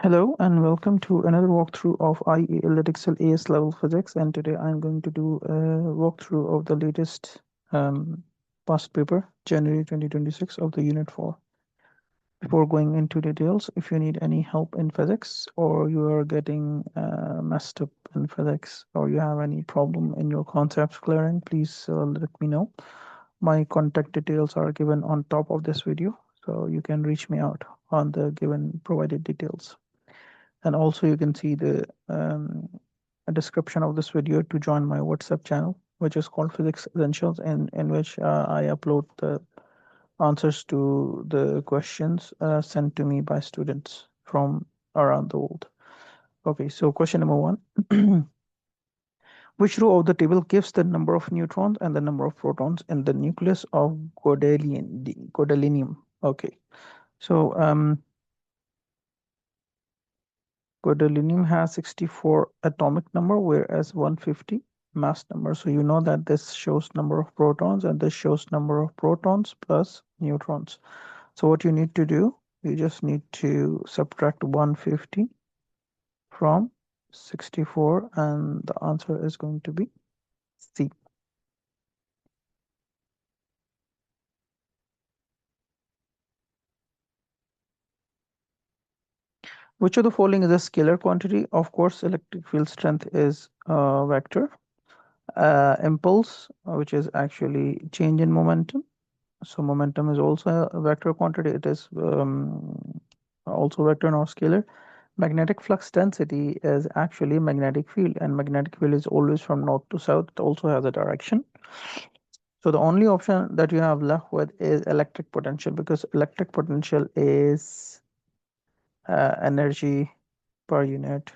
Hello and welcome to another walkthrough of IAL EDEXCEL AS level physics, and today I'm going to do a walkthrough of the latest past paper, January 2026 of the Unit 4. Before going into details, if you need any help in physics or you are getting messed up in physics or you have any problem in your concepts clearing, please let me know. My contact details are given on top of this video, so you can reach me out on the given provided details. And also you can see the a description of this video to join my WhatsApp channel, which is called Physics Essentials, in which I upload the answers to the questions sent to me by students from around the world. Okay, so question number one. Which row of the table gives the number of neutrons and the number of protons in the nucleus of gadolinium? Okay, so gadolinium has 64 atomic number, whereas 150 mass number. So you know that this shows number of protons and this shows number of protons plus neutrons. So what you need to do, you just need to subtract 150 from 64 and the answer is going to be C. Which of the following is a scalar quantity? Of course, electric field strength is a vector. Impulse, which is actually change in momentum. So momentum is also a vector quantity. It is also vector, not scalar. Magnetic flux density is actually magnetic field, and magnetic field is always from north to south. It also has a direction. So the only option that you have left with is electric potential, because electric potential is energy per unit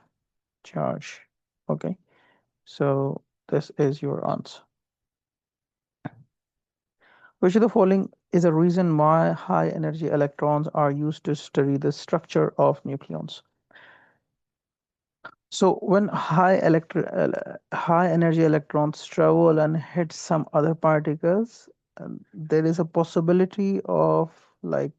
charge. Okay, so this is your answer. Which of the following is a reason why high energy electrons are used to study the structure of nucleons? So when high energy electrons travel and hit some other particles, there is a possibility of, like,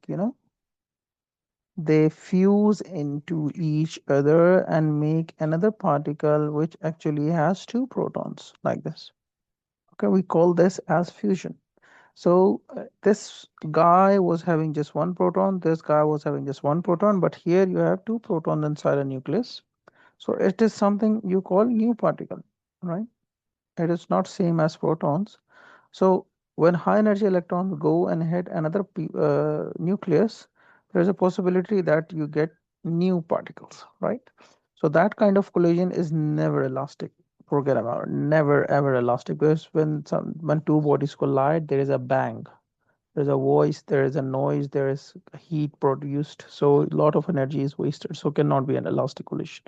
they fuse into each other and make another particle which actually has two protons, like this. Okay, we call this as fusion. So this guy was having just one proton, this guy was having just one proton, but here you have two protons inside a nucleus. So it is something you call new particle, right? It is not same as protons. So when high energy electrons go and hit another nucleus, there is a possibility that you get new particles, right? So that kind of collision is never elastic. Forget about it. Never ever elastic, because when two bodies collide, there is a bang, there's a voice, there is a noise, there is heat produced. So a lot of energy is wasted. So cannot be an elastic collision.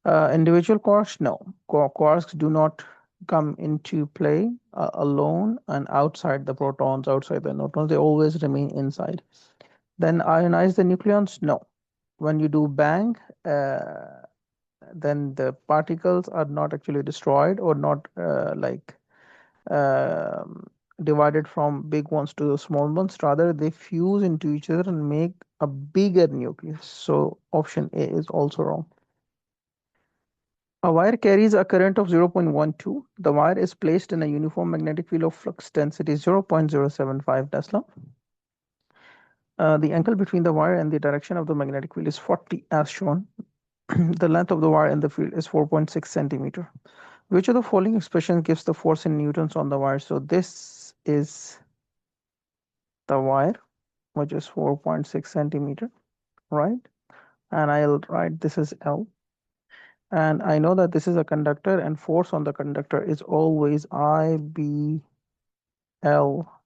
Individual quarks, no. Quarks do not come into play alone and outside the protons, outside the neutrons. They always remain inside. Then ionize the nucleons, no. When you do bang, then the particles are not actually destroyed or not um divided from big ones to the small ones. Rather, they fuse into each other and make a bigger nucleus. So option A is also wrong. A wire carries a current of 0.12. The wire is placed in a uniform magnetic field of flux density 0.075 Tesla. The angle between the wire and the direction of the magnetic field is 40 as shown. The length of the wire in the field is 4.6 centimeter. Which of the following expression gives the force in newtons on the wire? So this is the wire, which is 4.6 centimeter, right? And I'll write this is L. And I know that this is a conductor, and force on the conductor is always IBL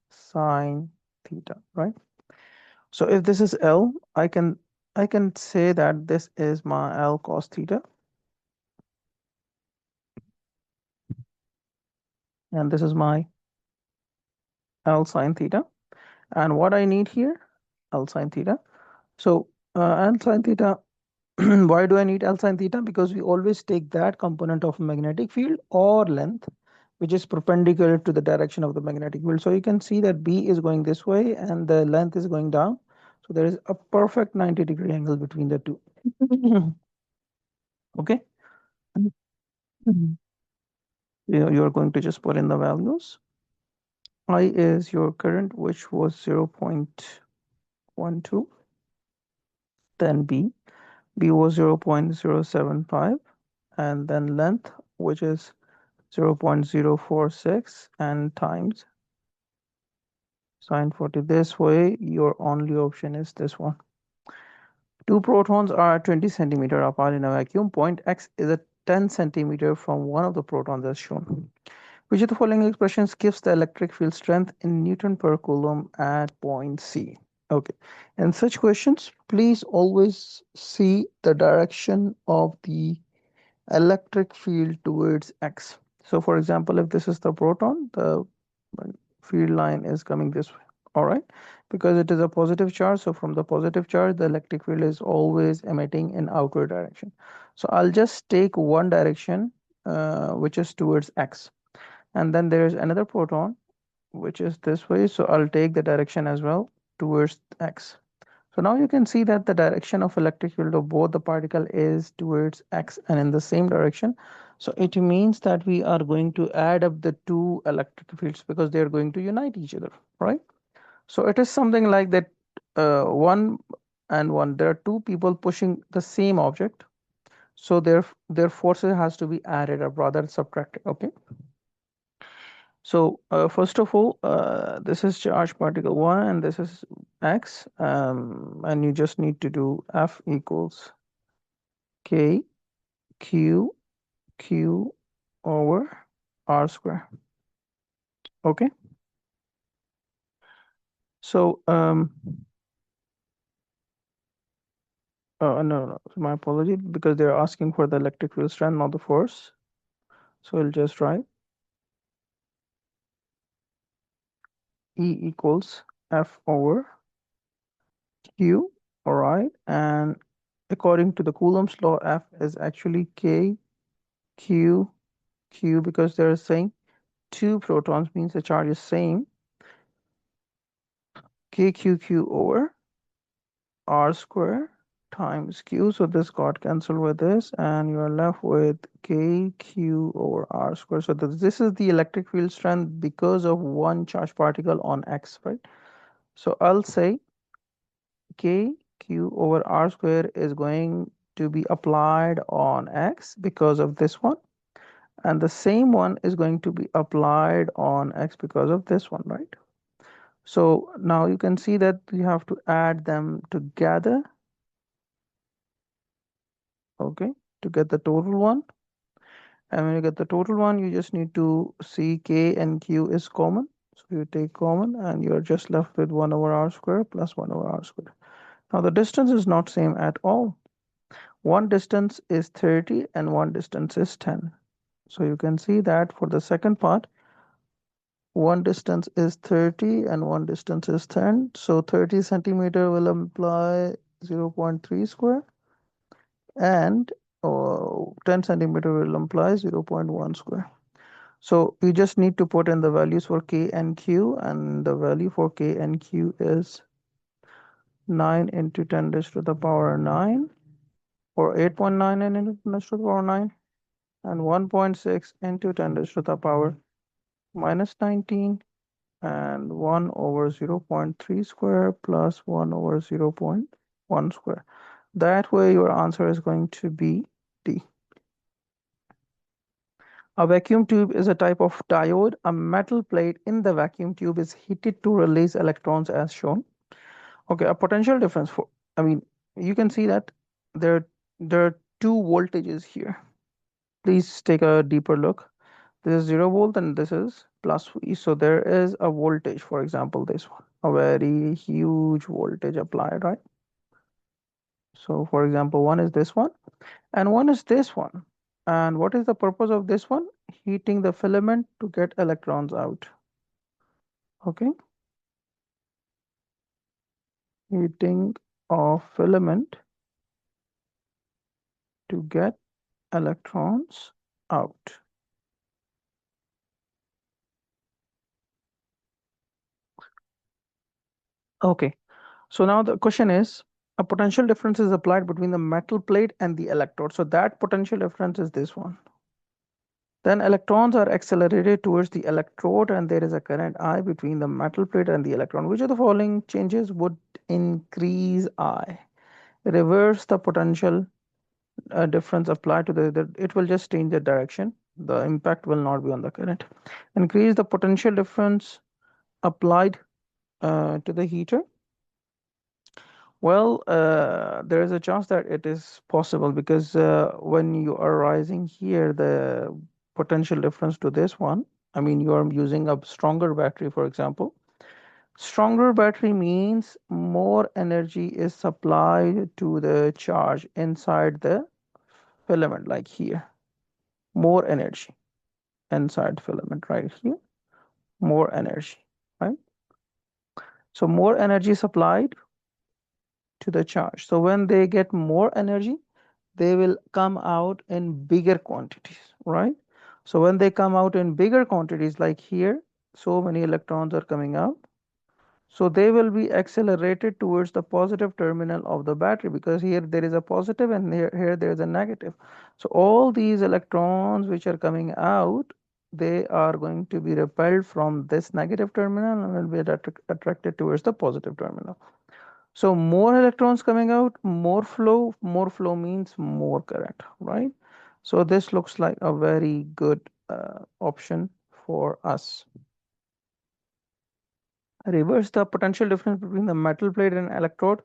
sine theta, right? So if this is L, I can say that this is my L cos theta, and this is my L sine theta. And what I need here, L sine theta. So L sine theta, why do I need L sine theta? Because we always take that component of magnetic field or length which is perpendicular to the direction of the magnetic field. So you can see that B is going this way and the length is going down. So there is a perfect 90-degree angle between the two. Okay. Mhm. You're going to just put in the values. I is your current, which was 0.12. Then B was 0.075, and then length, which is 0.046, and times sine 40. This way, your only option is this one. Two protons are 20 centimeter apart in a vacuum. Point X is a 10 centimeter from one of the protons as shown. Which of the following expressions gives the electric field strength in Newton per coulomb at point C? Okay. In such questions, please always see the direction of the electric field towards X. So for example, if this is the proton, the field line is coming this way. All right. Because it is a positive charge. So from the positive charge, the electric field is always emitting in outward direction. So I'll just take one direction, which is towards X. And then there's another proton, which is this way. So I'll take the direction as well towards X. So now you can see that the direction of electric field of both the particle is towards X and in the same direction. So it means that we are going to add up the two electric fields because they are going to unite each other, right? So it is something like that, one and one. There are two people pushing the same object. So their forces has to be added up rather than subtracted, okay? So first of all, this is charge particle 1 and this is x, and you just need to do F equals K Q Q over R square. Okay. So no, my apology, because they're asking for the electric field strength, not the force. So we'll just write E equals F over Q. All right, and according to the Coulomb's law, F is actually K Q Q, because they're saying two protons means the charge is same. KQQ over R square times Q. So this got cancelled with this, and you are left with KQ over R square. So this is the electric field strength because of one charge particle on X, right? So I'll say KQ over R square is going to be applied on X because of this one. And the same one is going to be applied on X because of this one, right? So now you can see that you have to add them together, okay, to get the total one. And when you get the total one, you just need to see K and Q is common. So you take common and you're just left with 1 over R square plus 1 over R square. Now the distance is not same at all. One distance is 30 and one distance is 10. So you can see that for the second part, one distance is 30 and one distance is 10. So 30 centimeter will imply 0.3 square, and 10 centimeter will imply 0.1 square. So you just need to put in the values for K and Q, and the value for K and Q is 9 into 10 raised to the power 9, or 8.9 into 10 raised to the power 9, and 1.6 into 10 raised to the power minus 19, and 1 over 0.3 square plus 1 over 0.1 square. That way your answer is going to be D. A vacuum tube is a type of diode. A metal plate in the vacuum tube is heated to release electrons as shown. Okay, a potential difference for, I mean, you can see that there are two voltages here. Please take a deeper look. This is 0 volt and this is plus V. So there is a voltage, for example, this one, a very huge voltage applied, right? So for example, one is this one and one is this one. And what is the purpose of this one? Heating the filament to get electrons out. Okay. Heating of filament to get electrons out. Okay. So now the question is, a potential difference is applied between the metal plate and the electrode. So that potential difference is this one. Then electrons are accelerated towards the electrode and there is a current I between the metal plate and the electron. Which of the following changes would increase I? Reverse the potential difference applied to it will just change the direction. The impact will not be on the current. Increase the potential difference applied to the heater. Well, there is a chance that it is possible because when you are rising here, the potential difference to this one, I mean, you are using a stronger battery, for example. Stronger battery means more energy is supplied to the charge inside the filament, like here. More energy inside filament, right here. More energy, right? So more energy supplied to the charge. So when they get more energy, they will come out in bigger quantities, right? So when they come out in bigger quantities, like here, so many electrons are coming out. So they will be accelerated towards the positive terminal of the battery because here there is a positive and here there is a negative. So all these electrons which are coming out, they are going to be repelled from this negative terminal and will be attracted towards the positive terminal. So more electrons coming out, more flow means more current, right? So this looks like a very good option for us. Reverse the potential difference between the metal plate and electrode.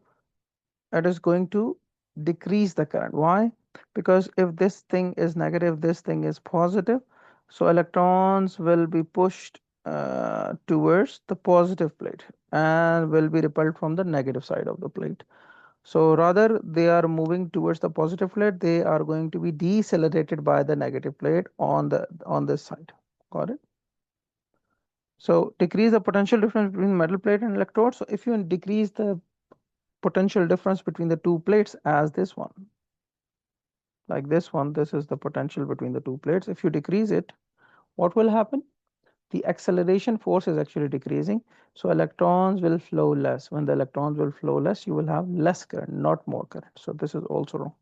It is going to decrease the current. Why? Because if this thing is negative, this thing is positive. So electrons will be pushed towards the positive plate and will be repelled from the negative side of the plate. So rather they are moving towards the positive plate, they are going to be decelerated by the negative plate on this side. Got it? So decrease the potential difference between metal plate and electrode. So if you decrease the potential difference between the two plates as this one, like this one, this is the potential between the two plates. If you decrease it, what will happen? The acceleration force is actually decreasing. So electrons will flow less. When the electrons will flow less, you will have less current, not more current. So this is also wrong.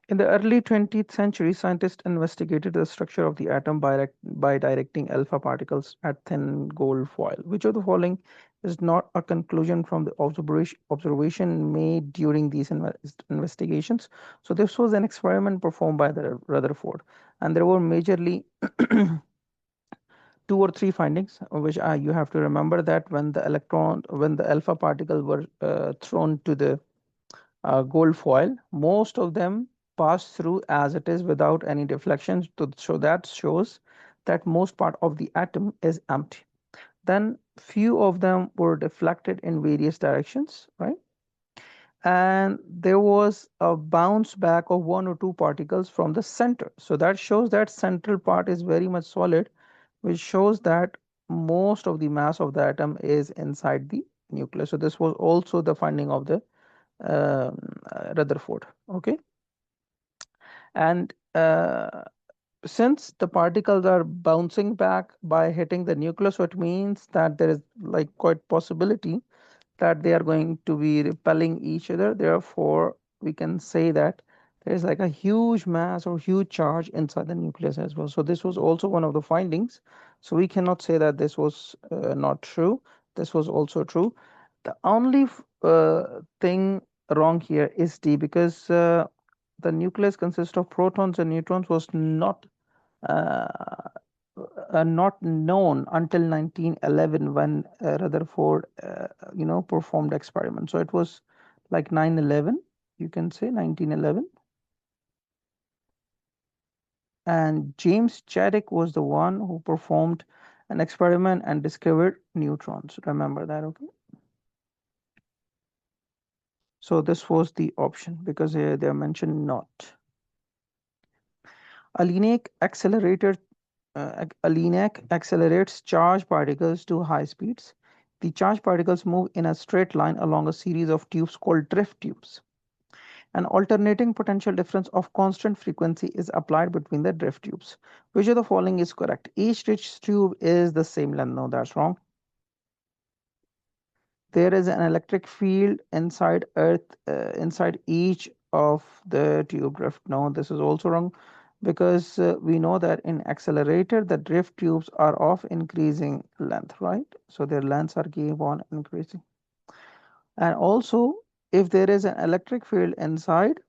In the early 20th century, scientists investigated the structure of the atom by directing alpha particles at thin gold foil. Which of the following is not a conclusion from the observation made during these investigations? So this was an experiment performed by the Rutherford, and there were majorly two or three findings, which you have to remember that when the alpha particles were thrown to the gold foil, most of them pass through as it is without any deflections. So that shows that most part of the atom is empty. Then few of them were deflected in various directions, right? And there was a bounce back of one or two particles from the center. So that shows that central part is very much solid, which shows that most of the mass of the atom is inside the nucleus. So this was also the finding of the Rutherford. Okay, and since the particles are bouncing back by hitting the nucleus, so it means that there is like quite possibility that they are going to be repelling each other. Therefore, we can say that there is like a huge mass or huge charge inside the nucleus as well. So this was also one of the findings. So we cannot say that this was not true. This was also true. The only thing wrong here is D, because the nucleus consists of protons and neutrons was uh, not known until 1911 when Rutherford, performed experiment. So it was like 9/11, you can say 1911. And James Chadwick was the one who performed an experiment and discovered neutrons. Remember that, okay? So this was the option because they mentioned not. A LINAC accelerator a LINAC accelerates charged particles to high speeds. The charged particles move in a straight line along a series of tubes called drift tubes. An alternating potential difference of constant frequency is applied between the drift tubes. Which of the following is correct? Each drift tube is the same length. No, that's wrong. there is an electric field inside Earth, inside each of the tube drift. No, this is also wrong because we know that in accelerator, the drift tubes are of increasing length, right? So their lengths are keep on increasing. And also, if there is an electric field inside,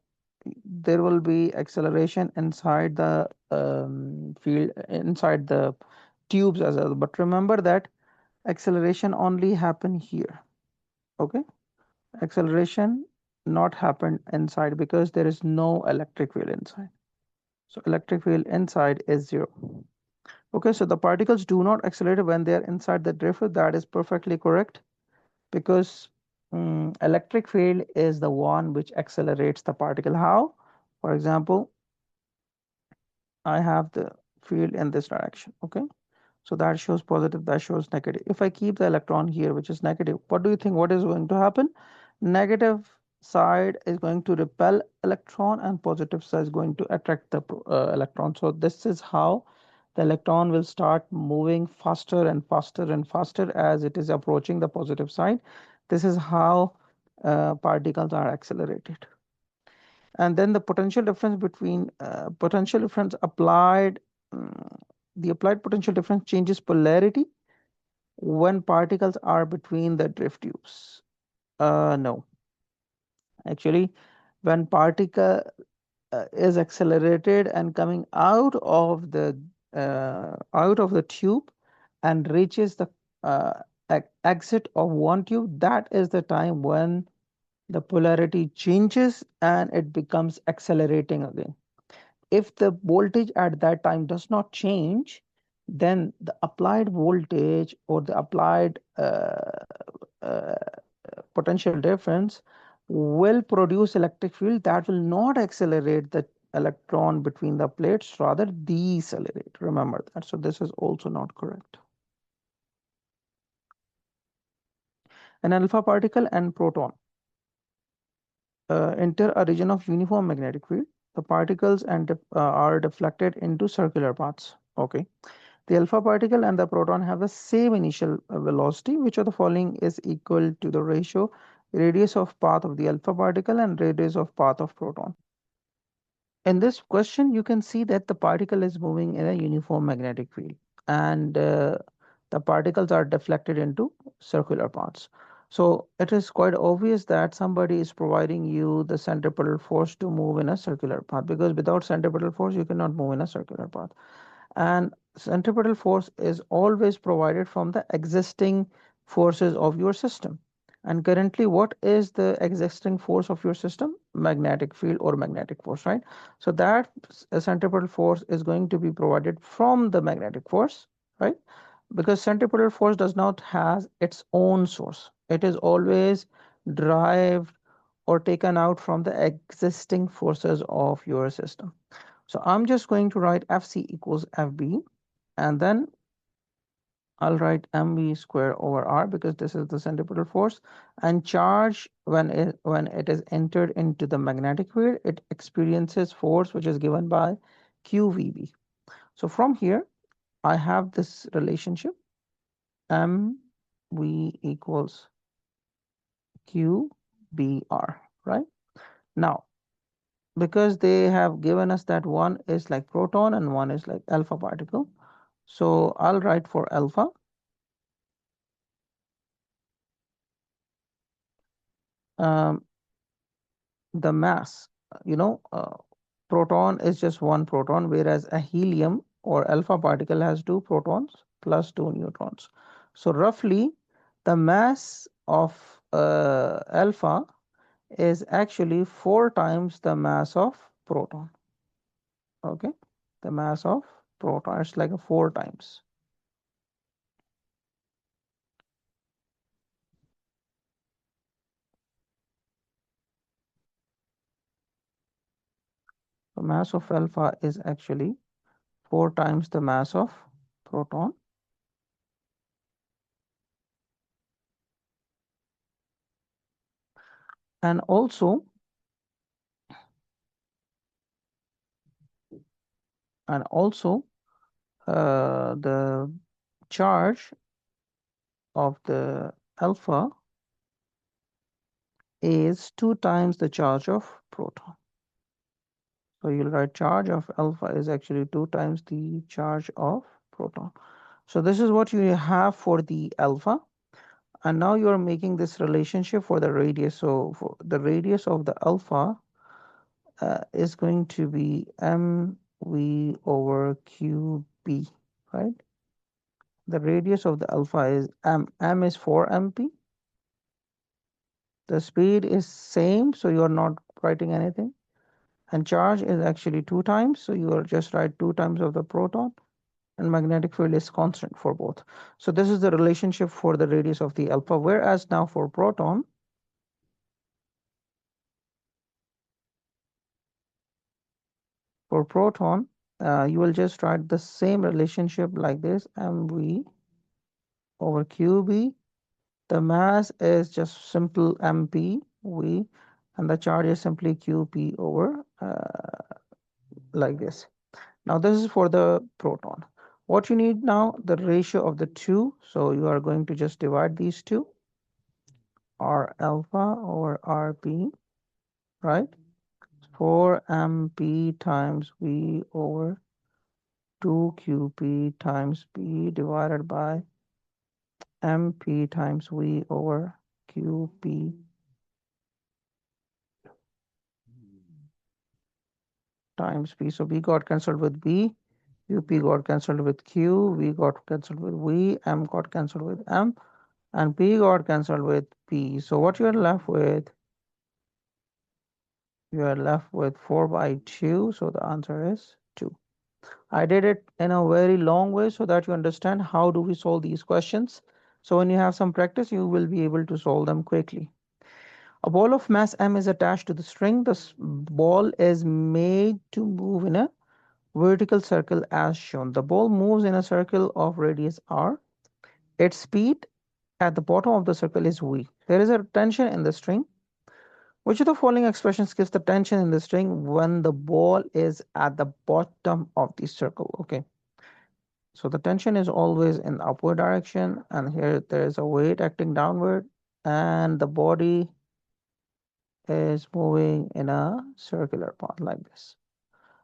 there will be acceleration inside the field, inside the tubes as well. But remember that acceleration only happen here. Okay, acceleration not happen inside because there is no electric field inside. So electric field inside is zero. Okay, so the particles do not accelerate when they are inside the drift. That is perfectly correct because electric field is the one which accelerates the particle. How? For example, I have the field in this direction. Okay, so that shows positive, that shows negative. If I keep the electron here, which is negative, what do you think? What is going to happen? Negative side is going to repel electron, and positive side is going to attract the electron. So this is how the electron will start moving faster and faster and faster as it is approaching the positive side. This is how particles are accelerated. And then the potential difference between potential difference applied, the applied potential difference changes polarity when particles are between the drift tubes. No, actually, when particle is accelerated and coming out of the tube and reaches the uh, exit of one tube, that is the time when the polarity changes and it becomes accelerating again. If the voltage at that time does not change, then the applied voltage or the applied uh, potential difference will produce electric field that will not accelerate the electron between the plates, rather decelerate. Remember that. So this is also not correct. An alpha particle and proton enter a region of uniform magnetic field. The particles are deflected into circular paths. Okay. The alpha particle and the proton have the same initial velocity, which of the following is equal to the ratio radius of path of the alpha particle and radius of path of proton. In this question, you can see that the particle is moving in a uniform magnetic field and the particles are deflected into circular paths. So it is quite obvious that somebody is providing you the centripetal force to move in a circular path, because without centripetal force, you cannot move in a circular path. And centripetal force is always provided from the existing forces of your system. And currently, what is the existing force of your system? Magnetic field or magnetic force, right? So that centripetal force is going to be provided from the magnetic force, right? Because centripetal force does not has its own source. It is always derived or taken out from the existing forces of your system. So I'm just going to write Fc equals Fb, and then I'll write mv square over r because this is the centripetal force. And charge, when it is entered into the magnetic field, it experiences force which is given by qvb. So from here, I have this relationship mv equals qbr, right? Now, because they have given us that one is like proton and one is like alpha particle, so I'll write for alpha. Um, the mass, you know, proton is just one proton, whereas a helium or alpha particle has two protons plus two neutrons. So roughly, the mass of alpha is actually four times the mass of proton. Okay, the mass of proton is like a four times. The mass of alpha is actually four times the mass of proton. And also, and also the charge of the alpha is 2 times the charge of proton. So you'll write charge of alpha is actually 2 times the charge of proton. So this is what you have for the alpha. And now you are making this relationship for the radius. So for the radius of the alpha is going to be mv over qb, right? The radius of the alpha is m is 4 mp. The speed is same, so you are not writing anything. And charge is actually 2 times, so you will just write 2 times of the proton, and magnetic field is constant for both. So this is the relationship for the radius of the alpha, whereas now for proton, you will just write the same relationship like this, mv over qb. The mass is just simple mp v, and the charge is simply qp over like this. Now this is for the proton. What you need now, the ratio of the two. So you are going to just divide these two, R alpha over Rp, right? 4mp times V over 2qp times P divided by mp times V over qp times P. So B got cancelled with B, qp got cancelled with Q, V got cancelled with V, M got cancelled with M, and P got cancelled with P. So what you are left with? You are left with 4 by 2. So the answer is 2. I did it in a very long way so that you understand how do we solve these questions. So when you have some practice, you will be able to solve them quickly. A ball of mass m is attached to the string. The ball is made to move in a vertical circle as shown. The ball moves in a circle of radius r. Its speed at the bottom of the circle is v. There is a tension in the string. Which of the following expressions gives the tension in the string when the ball is at the bottom of the circle? Okay. So the tension is always in upward direction, and here there is a weight acting downward, and the body is moving in a circular path like this.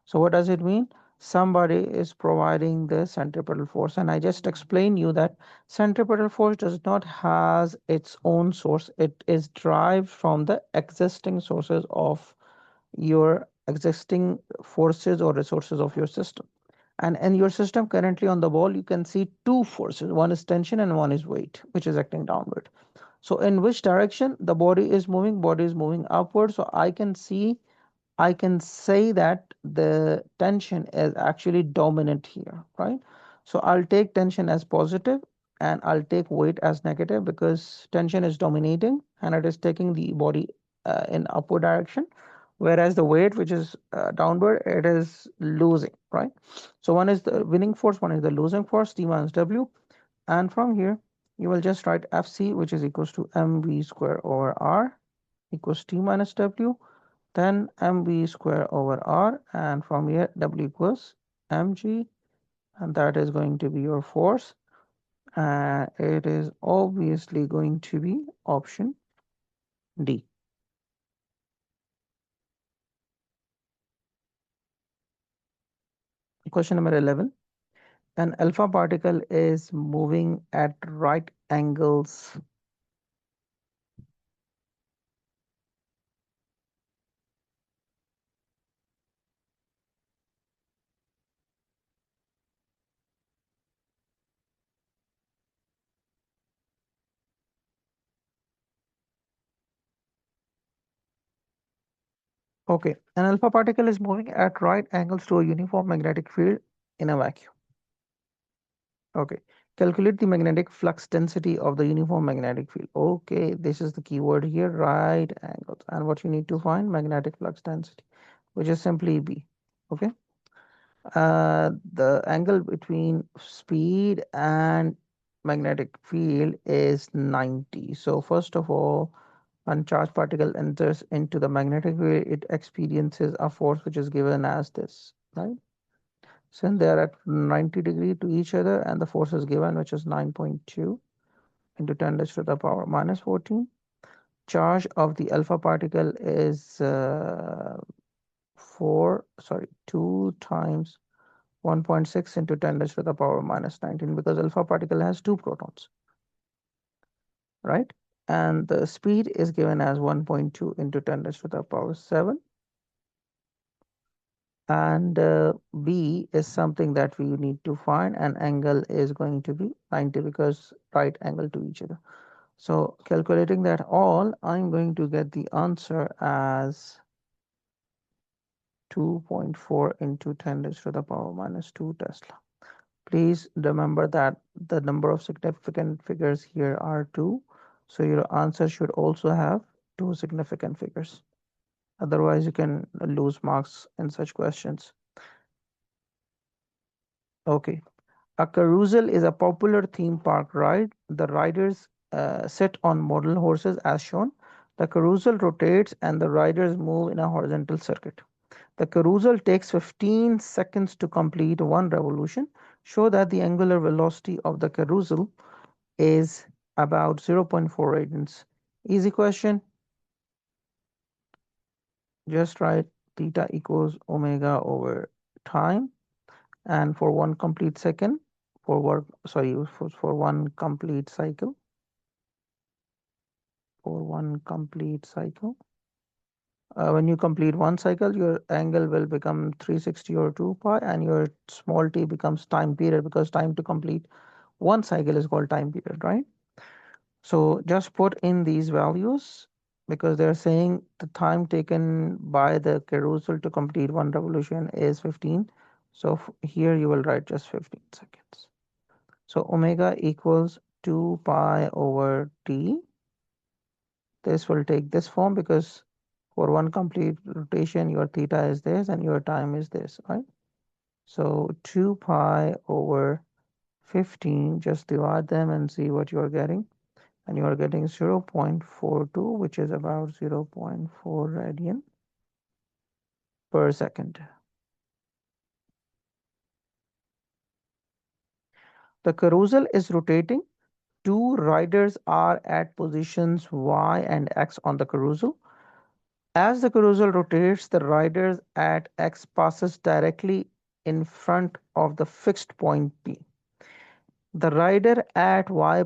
So what does it mean? Somebody is providing the centripetal force, and I just explained you that centripetal force does not has its own source. It is derived from the existing sources of your existing forces or resources of your system. And in your system currently on the ball, you can see two forces. One is tension and one is weight, which is acting downward. So in which direction the body is moving? Body is moving upward. So I can say that the tension is actually dominant here, right? So I'll take tension as positive and I'll take weight as negative because tension is dominating and it is taking the body in upward direction, whereas the weight, which is downward, it is losing, right? So one is the winning force, one is the losing force, T minus W. And from here, you will just write Fc, which is equals to mv square over r equals T minus W, then mv square over r, and from here W equals mg, and that is going to be your force. And it is obviously going to be option D. Question number 11. An alpha particle is moving at right angles. Okay, an alpha particle is moving at right angles to a uniform magnetic field in a vacuum. Okay, calculate the magnetic flux density of the uniform magnetic field. Okay, this is the keyword here, right angles. And what you need to find, magnetic flux density, which is simply B. Okay, the angle between speed and magnetic field is 90. So first of all, when charged particle enters into the magnetic field, it experiences a force which is given as this, right? Since they are at 90 degree to each other and the force is given, which is 9.2 into 10 raised to the power minus 14. charge of the alpha particle is 2 times 1.6 into 10 raised to the power minus 19, because alpha particle has 2 protons, right? And the speed is given as 1.2 into 10 raised to the power 7. And B is something that we need to find, and angle is going to be 90 because right angle to each other. So calculating that all, I'm going to get the answer as 2.4 into 10 raised to the power minus 2 Tesla. Please remember that the number of significant figures here are 2. So your answer should also have 2 significant figures. Otherwise, you can lose marks in such questions. Okay. A carousel is a popular theme park ride. The riders sit on model horses as shown. The carousel rotates and the riders move in a horizontal circuit. The carousel takes 15 seconds to complete one revolution. Show that the angular velocity of the carousel is about 0.4 radians. Easy question. Just write theta equals omega over time. And for one complete second, for one complete cycle, when you complete one cycle, your angle will become 360 or 2 pi, and your small t becomes time period, because time to complete one cycle is called time period, right? So just put in these values, because they're saying the time taken by the carousel to complete one revolution is 15. So here you will write just 15 seconds. So omega equals 2 pi over t. This will take this form because for one complete rotation, your theta is this and your time is this, right? So 2 pi over 15, just divide them and see what you're getting. And you are getting 0.42, which is about 0.4 radian per second. The carousel is rotating. Two riders are at positions y and x on the carousel. As the carousel rotates, the rider at x passes directly in front of the fixed point P. The rider at y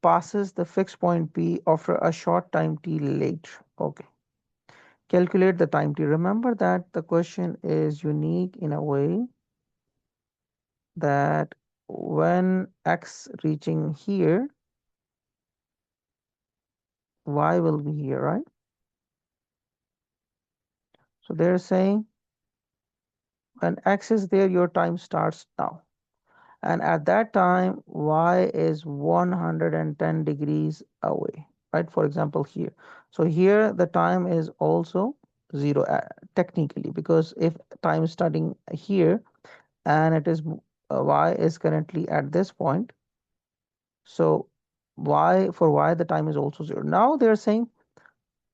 passes the fixed point P after a short time t later. Okay. Calculate the time t. Remember that the question is unique in a way that when x reaching here, y will be here, right? So they're saying when x is there, your time starts now. And at that time, y is 110 degrees away, right? For example, here. So here the time is also 0 technically, because if time is starting here and it is y is currently at this point, so y the time is also 0. Now they're saying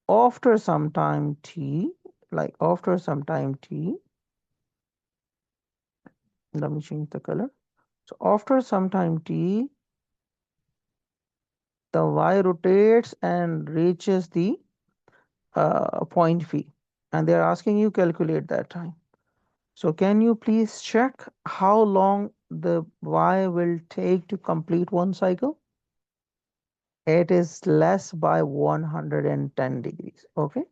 after some time t, like after some time t, let me change the color. So after some time t, the y rotates and reaches the point P, and they're asking you calculate that time. So can you please check how long the y will take to complete one cycle? It is less by 110 degrees. Okay.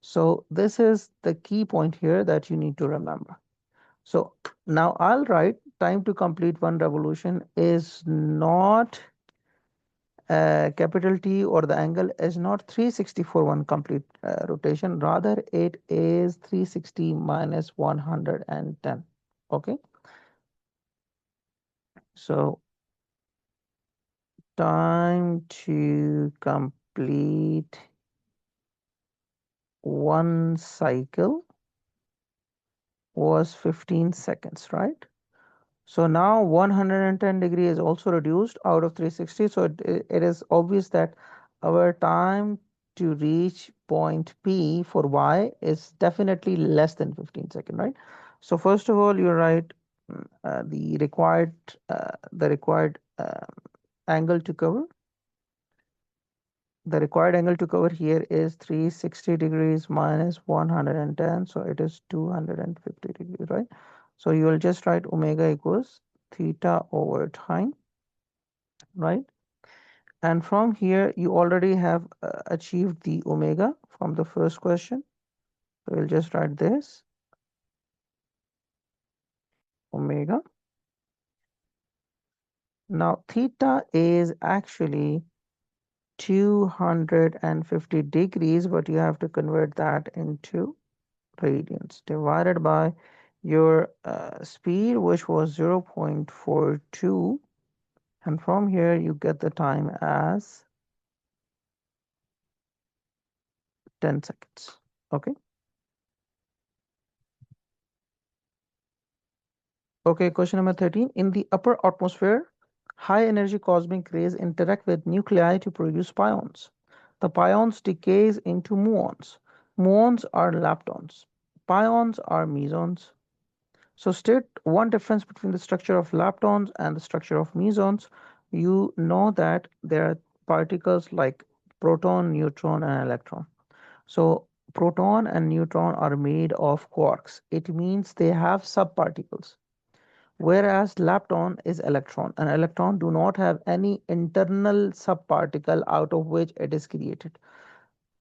So this is the key point here that you need to remember. So now I'll write time to complete one revolution is not capital T, or the angle is not 360 for one complete rotation. Rather, it is 360 minus 110. Okay. So time to complete one cycle was 15 seconds, right? So now 110 degree is also reduced out of 360. So it is obvious that our time to reach point P for y is definitely less than 15 seconds, right? So first of all, you write the required angle to cover. The required angle to cover here is 360 degrees minus 110, so it is 250 degrees, right? So you will just write omega equals theta over time, right? And from here, you already have achieved the omega from the first question. So we'll just write this omega. Now, theta is actually 250 degrees, but you have to convert that into radians divided by your speed, which was 0.42. And from here, you get the time as 10 seconds. Okay. Okay, question number 13. In the upper atmosphere, high energy cosmic rays interact with nuclei to produce pions. The pions decays into muons. Muons are leptons. Pions are mesons. So state one difference between the structure of leptons and the structure of mesons. You know that there are particles like proton, neutron, and electron. So proton and neutron are made of quarks. It means they have subparticles. Whereas lepton is electron, and electron do not have any internal subparticle out of which it is created.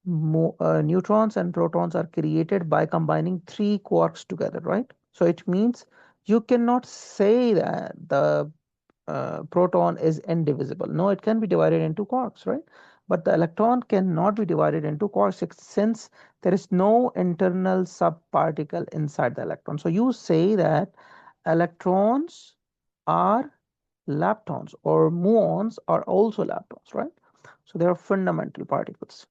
Neutrons and protons are created by combining three quarks together, right? So it means you cannot say that the proton is indivisible. No, it can be divided into quarks, right? But the electron cannot be divided into quarks since there is no internal subparticle inside the electron. So you say that electrons are leptons, or muons are also leptons, right? So they are fundamental particles.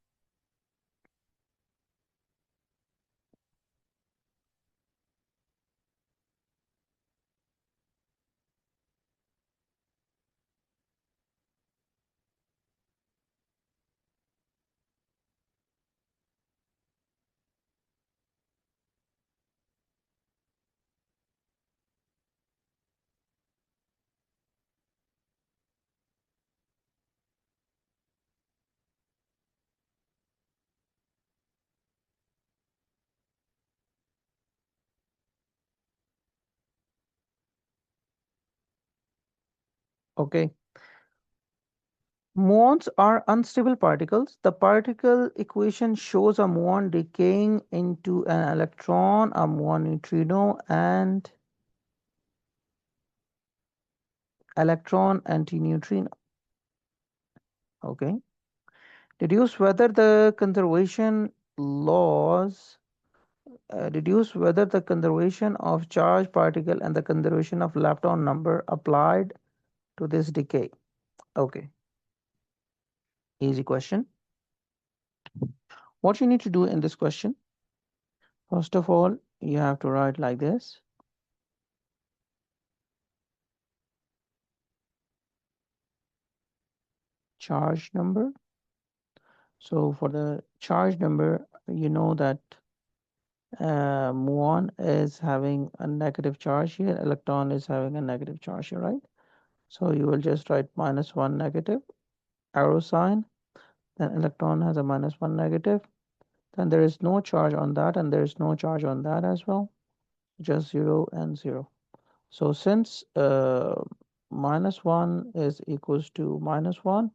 Okay. Muons are unstable particles. The particle equation shows a muon decaying into an electron, a muon neutrino, and electron antineutrino. Okay. Deduce whether the conservation laws, deduce whether the conservation of charge particle and the conservation of lepton number applied to this decay. Okay. Easy question. What you need to do in this question, first of all, you have to write like this. Charge number. So for the charge number, you know that muon is having a negative charge here, electron is having a negative charge here, right? So you will just write -1 negative, arrow sign, then electron has a -1 negative, then there is no charge on that, and there is no charge on that as well, just 0 and 0. So since -1 is equals to -1,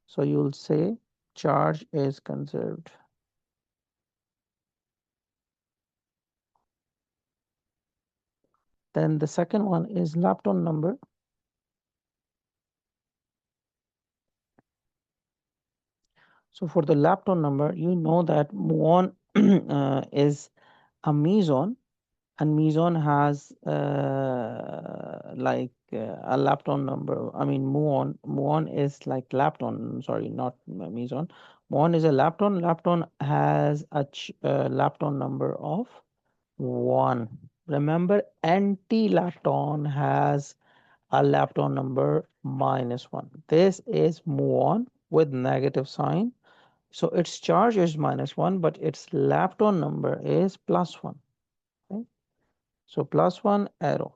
so you'll say charge is conserved. Then the second one is lepton number. So for the lepton number, you know that muon is a meson, and meson has a lepton number. I mean, muon is like lepton. Sorry, not meson. Muon is a lepton. Lepton has a lepton number of 1. Remember, anti-lepton has a lepton number -1. This is muon with negative sign. So its charge is -1, but its lepton number is +1. Okay? So +1 arrow.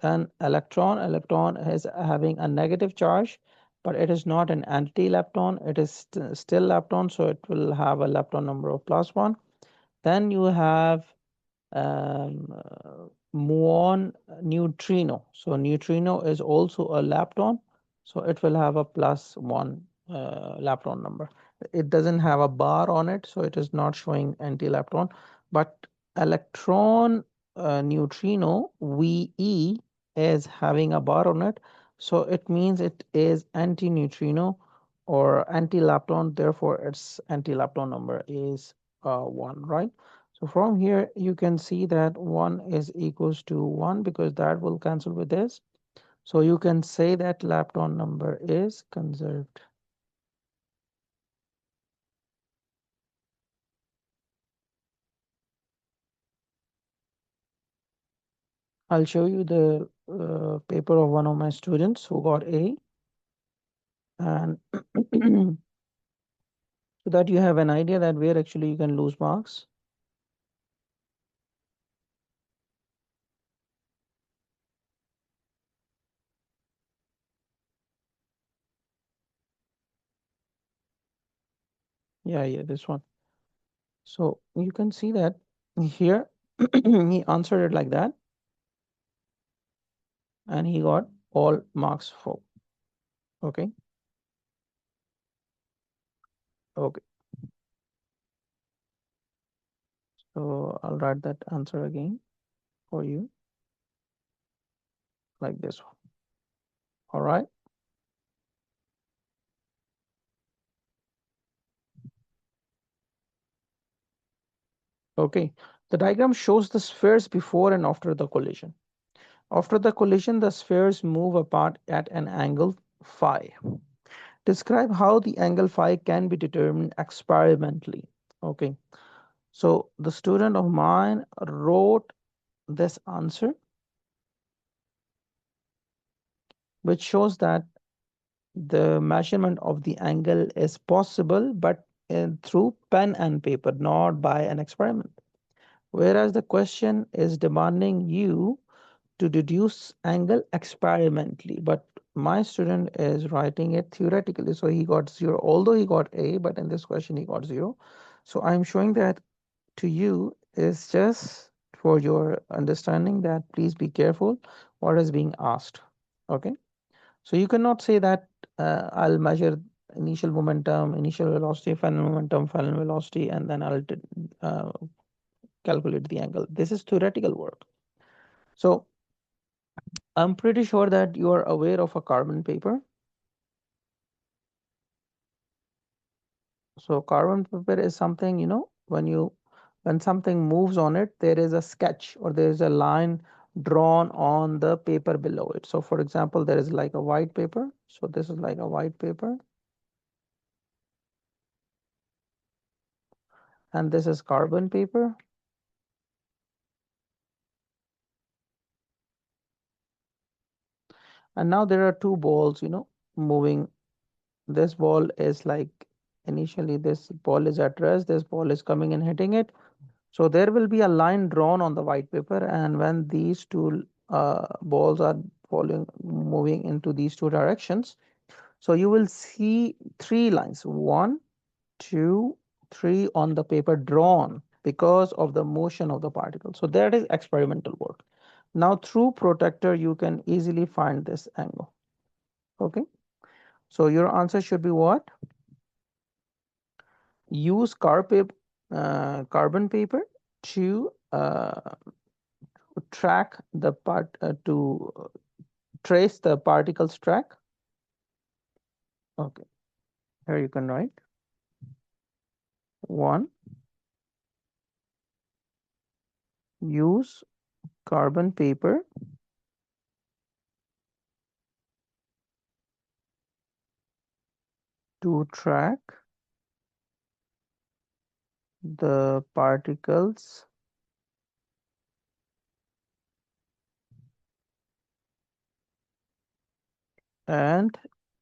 Then electron is having a negative charge, but it is not an anti-lepton. It is still lepton, so it will have a lepton number of +1. Then you have muon neutrino. So neutrino is also a lepton, so it will have a +1 lepton number. It doesn't have a bar on it, so it is not showing anti-lepton. But electron neutrino VE is having a bar on it, so it means it is anti-neutrino or anti-lepton. Therefore, its anti-lepton number is 1, right? So from here, you can see that 1 is equals to 1 because that will cancel with this. So you can say that lepton number is conserved. I'll show you the paper of one of my students who got A, and so that you have an idea that where actually you can lose marks. Yeah, this one. So you can see that here he answered it like that, and he got all marks full. Okay. Okay. So I'll write that answer again for you like this one. All right. Okay. The diagram shows the spheres before and after the collision. After the collision, the spheres move apart at an angle phi. Describe how the angle phi can be determined experimentally. Okay. So the student of mine wrote this answer, which shows that the measurement of the angle is possible, but through pen and paper, not by an experiment. Whereas the question is demanding you to deduce angle experimentally, but my student is writing it theoretically, so he got 0, although he got A, but in this question he got 0. So I'm showing that to you is just for your understanding that please be careful what is being asked. Okay, so you cannot say that I'll measure initial momentum, initial velocity, final momentum, final velocity, and then I'll uh, calculate the angle. This is theoretical work. So I'm pretty sure that you are aware of a carbon paper. So carbon paper is something, when something moves on it, there is a sketch or there is a line drawn on the paper below it. So for example, there is like a white paper. So this is like a white paper. And this is carbon paper. And now there are two balls, moving. This ball is like initially this ball is at rest, this ball is coming and hitting it. So there will be a line drawn on the white paper, and when these two balls are moving into these two directions, so you will see three lines, 1, 2, 3 on the paper drawn because of the motion of the particle. So that is experimental work. Now through protector, you can easily find this angle. Okay. So your answer should be what? Use carbon paper to track the part to trace the particles track. Okay, here you can write 1. Use carbon paper to track the particles and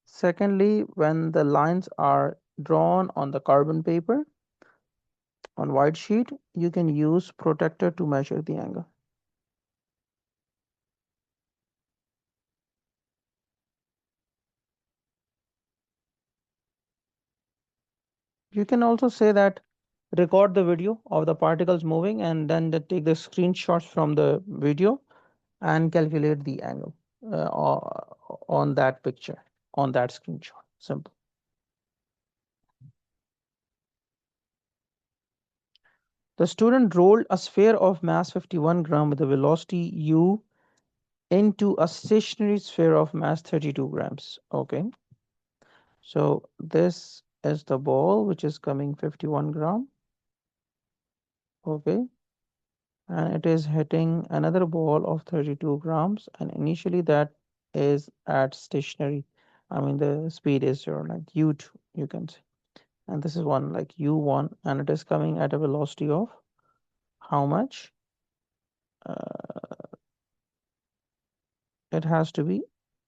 secondly, when the lines are drawn on the carbon paper on white sheet, you can use protector to measure the angle. You can also say that record the video of the particles moving and then take the screenshots from the video and calculate the angle on that picture, on that screenshot. Simple. The student rolled a sphere of mass 51 gram with a velocity u into a stationary sphere of mass 32 grams. Okay. So this is the ball which is coming 51 gram. Okay. And it is hitting another ball of 32 grams, and initially that is at stationary. I mean the speed is 0, like u2 you can say, and this is one like u1, and it is coming at a velocity of how much? It has to be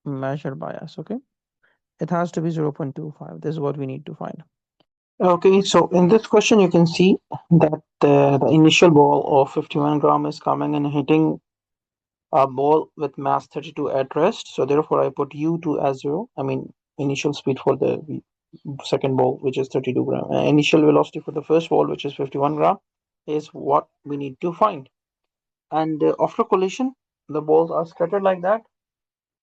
measured by us. Okay, it has to be 0.25. This is what we need to find. Okay, so in this question you can see that the initial ball of 51 gram is coming and hitting a ball with mass 32 at rest. So therefore I put u2 as 0. I mean initial speed for the second ball, which is 32 gram. Initial velocity for the first ball, which is 51 gram, is what we need to find. And after collision, the balls are scattered like that.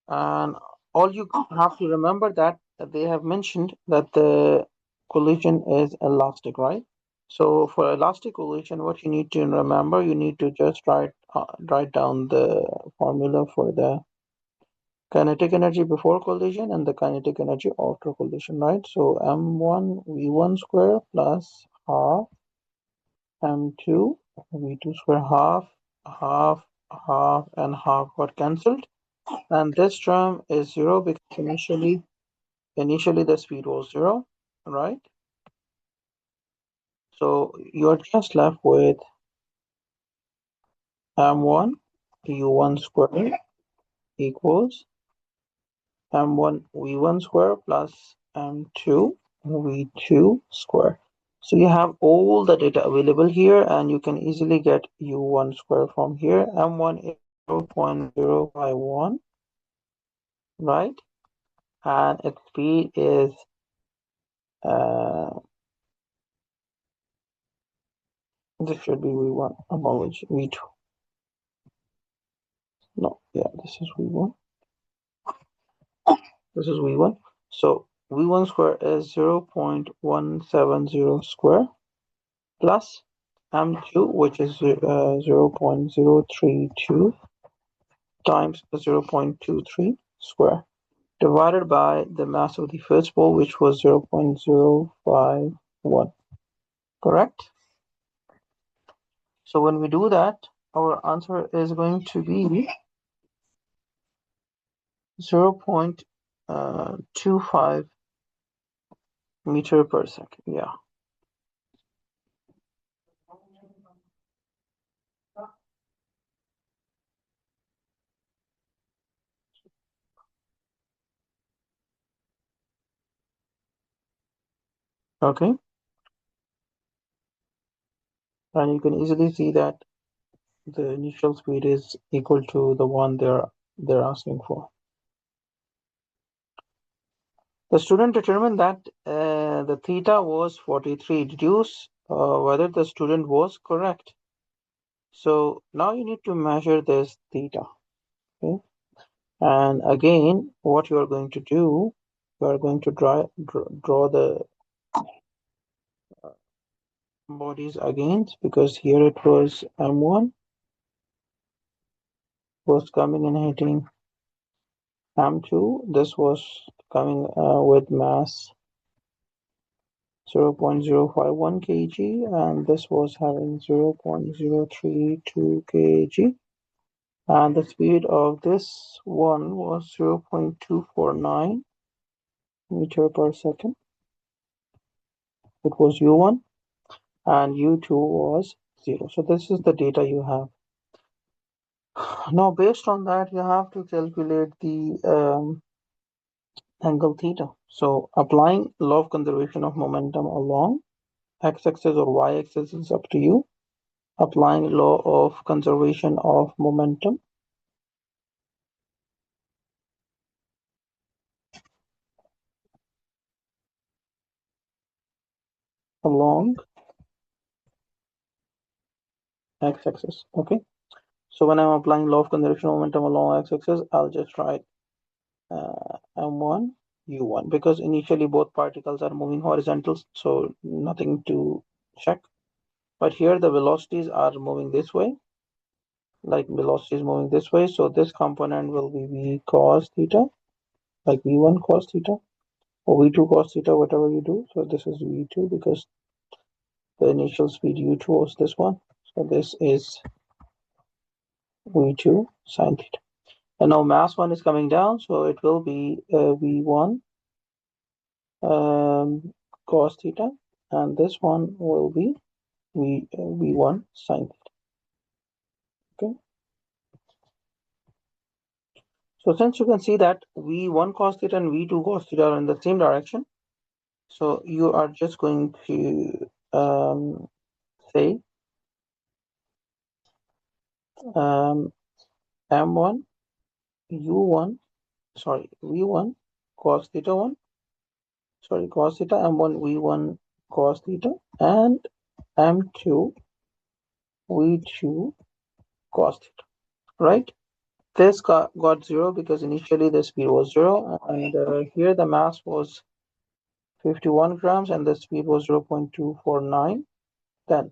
And all you have to remember that they have mentioned that the collision is elastic, right? So for elastic collision, what you need to remember, you need to just write down the formula for the kinetic energy before collision and the kinetic energy after collision, right? So m1 v1 square plus half m2 v2 square, half and half got cancelled, and this term is 0 because initially the speed was 0, right? So you're just left with m1 u1 square equals m1 v1 square plus m2 v2 square. So you have all the data available here, and you can easily get u1 square from here. M1 is 0.051, right? And its speed is this should be v1, apology, v2. No, yeah, this is v1. This is v1. So v1 square is 0.170 square plus m2, which is 0.032 times 0.23 square, divided by the mass of the first ball, which was 0.051. Correct? So when we do that, our answer is going to be 0.25 meter per second. Yeah. Okay. And you can easily see that the initial speed is equal to the one they're asking for. The student determined that the theta was 43. Deduce whether the student was correct. So now you need to measure this theta. Okay. And again, what you are going to do, you are going to draw the bodies again, because here it was m1 was coming and hitting m2. This was coming with mass 0.051 kg, and this was having 0.032 kg, and the speed of this one was 0.249 meter per second. It was u1, and u2 was 0. So this is the data you have. Now based on that, you have to calculate the angle theta. So applying law of conservation of momentum along x-axis or y-axis is up to you. Applying law of conservation of momentum, along x-axis. Okay, so when I'm applying law of conservation of momentum along x-axis, I'll just write m1 u1, because initially both particles are moving horizontal, so nothing to check. But here the velocities are moving this way, like velocity is moving this way, so this component will be v cos theta, like v1 cos theta or v2 cos theta, whatever you do. So this is v2 because the initial speed u2 was this one, so this is v2 sin theta. And now mass 1 is coming down, so it will be v1 cos theta, and this one will be v1 sin theta. Okay, so since you can see that v1 cos theta and v2 cos theta are in the same direction, so you are just going to say m1 u1, sorry, v1 cos theta 1, sorry, cos theta, m1 v1 cos theta, and m2 v2 cos theta, right? This got 0 because initially the speed was 0, and here the mass was 51 grams and the speed was 0.249. Then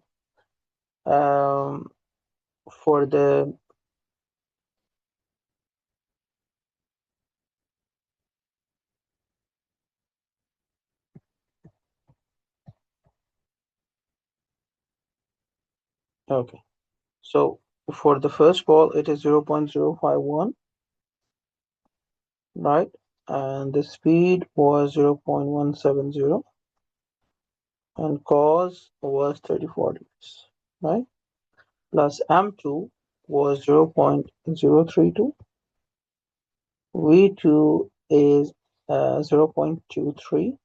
for the okay, so for the first ball it is 0.051, right? And the speed was 0.170 and cos was 34 degrees, right? Plus m2 was 0.032, v2 is 0.23,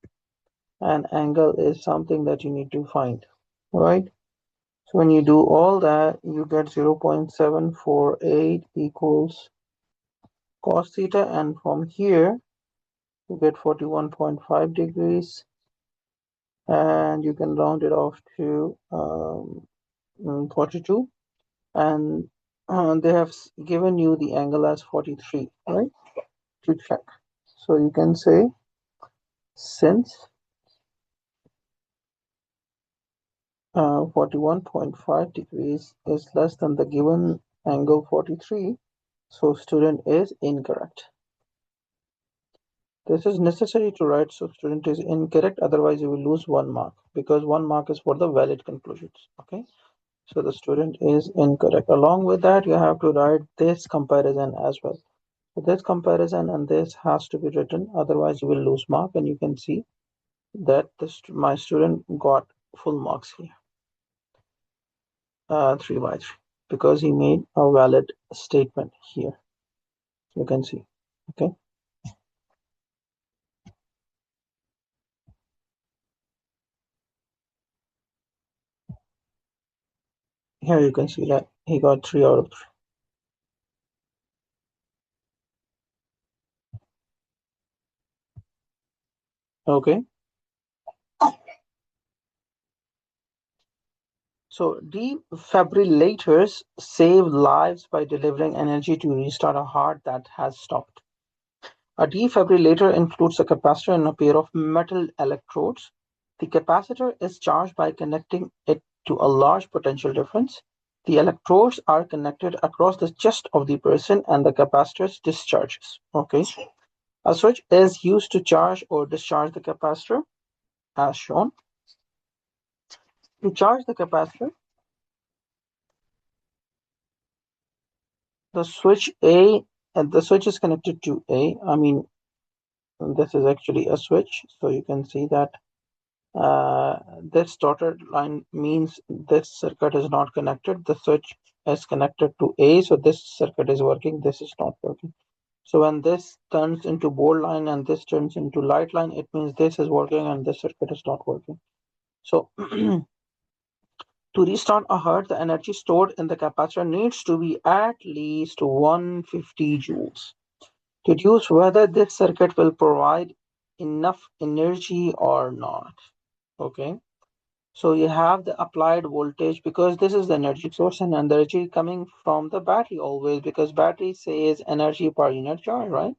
and angle is something that you need to find, right? So when you do all that, you get 0.748 equals cos theta, and from here you get 41.5 degrees, and you can round it off to 42, and they have given you the angle as 43, right, to check. So you can say, since 41.5 degrees is less than the given angle 43, so student is incorrect. This is necessary to write, so student is incorrect, otherwise you will lose 1 mark, because 1 mark is for the valid conclusions. Okay, so the student is incorrect. Along with that, you have to write this comparison as well. So this comparison and this has to be written, otherwise you will lose mark, and you can see that my student got full marks here, 3 by 3, because he made a valid statement here. You can see. Okay, here you can see that he got 3 out of 3. Okay, so defibrillators save lives by delivering energy to restart a heart that has stopped. A defibrillator includes a capacitor and a pair of metal electrodes. The capacitor is charged by connecting it to a large potential difference. The electrodes are connected across the chest of the person, and the capacitor discharges. Okay, a switch is used to charge or discharge the capacitor, as shown. To charge the capacitor, the switch A, and the switch is connected to A. I mean, this is actually a switch, so you can see that this dotted line means this circuit is not connected. The switch is connected to A, so this circuit is working, this is not working. So when this turns into bold line and this turns into light line, it means this is working and this circuit is not working. So to restart a heart, the energy stored in the capacitor needs to be at least 150 joules. Deduce whether this circuit will provide enough energy or not. Okay, So you have the applied voltage because this is the energy source and energy coming from the battery always, because battery says energy per unit charge, right?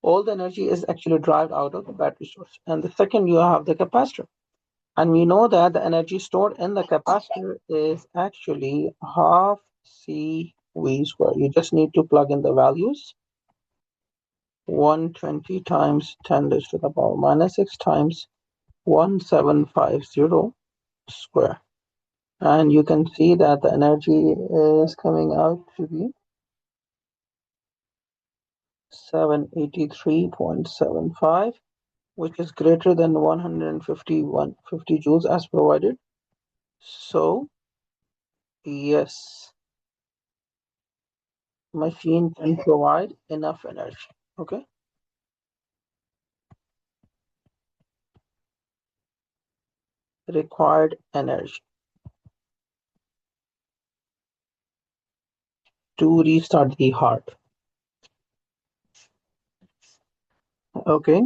All the energy is actually derived out of the battery source. And the second, you have the capacitor. And we know that the energy stored in the capacitor is actually half CV square. You just need to plug in the values. 120 times 10 raised to the power minus 6 times 1750 square. And you can see that the energy is coming out to be 783.75, which is greater than 150 joules as provided. So yes, machine can provide enough energy. Okay. Required energy to restart the heart. Okay.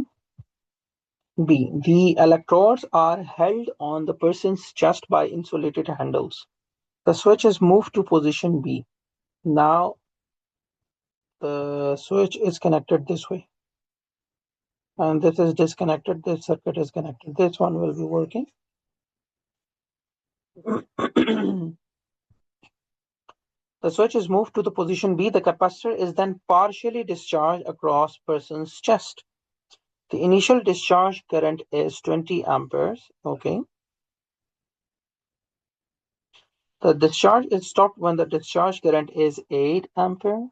B. The electrodes are held on the person's chest by insulated handles. The switch is moved to position B. Now the switch is connected this way. And this is disconnected. This circuit is connected. This one will be working. The switch is moved to the position B. The capacitor is then partially discharged across person's chest. The initial discharge current is 20 amperes. Okay. The discharge is stopped when the discharge current is 8 ampere.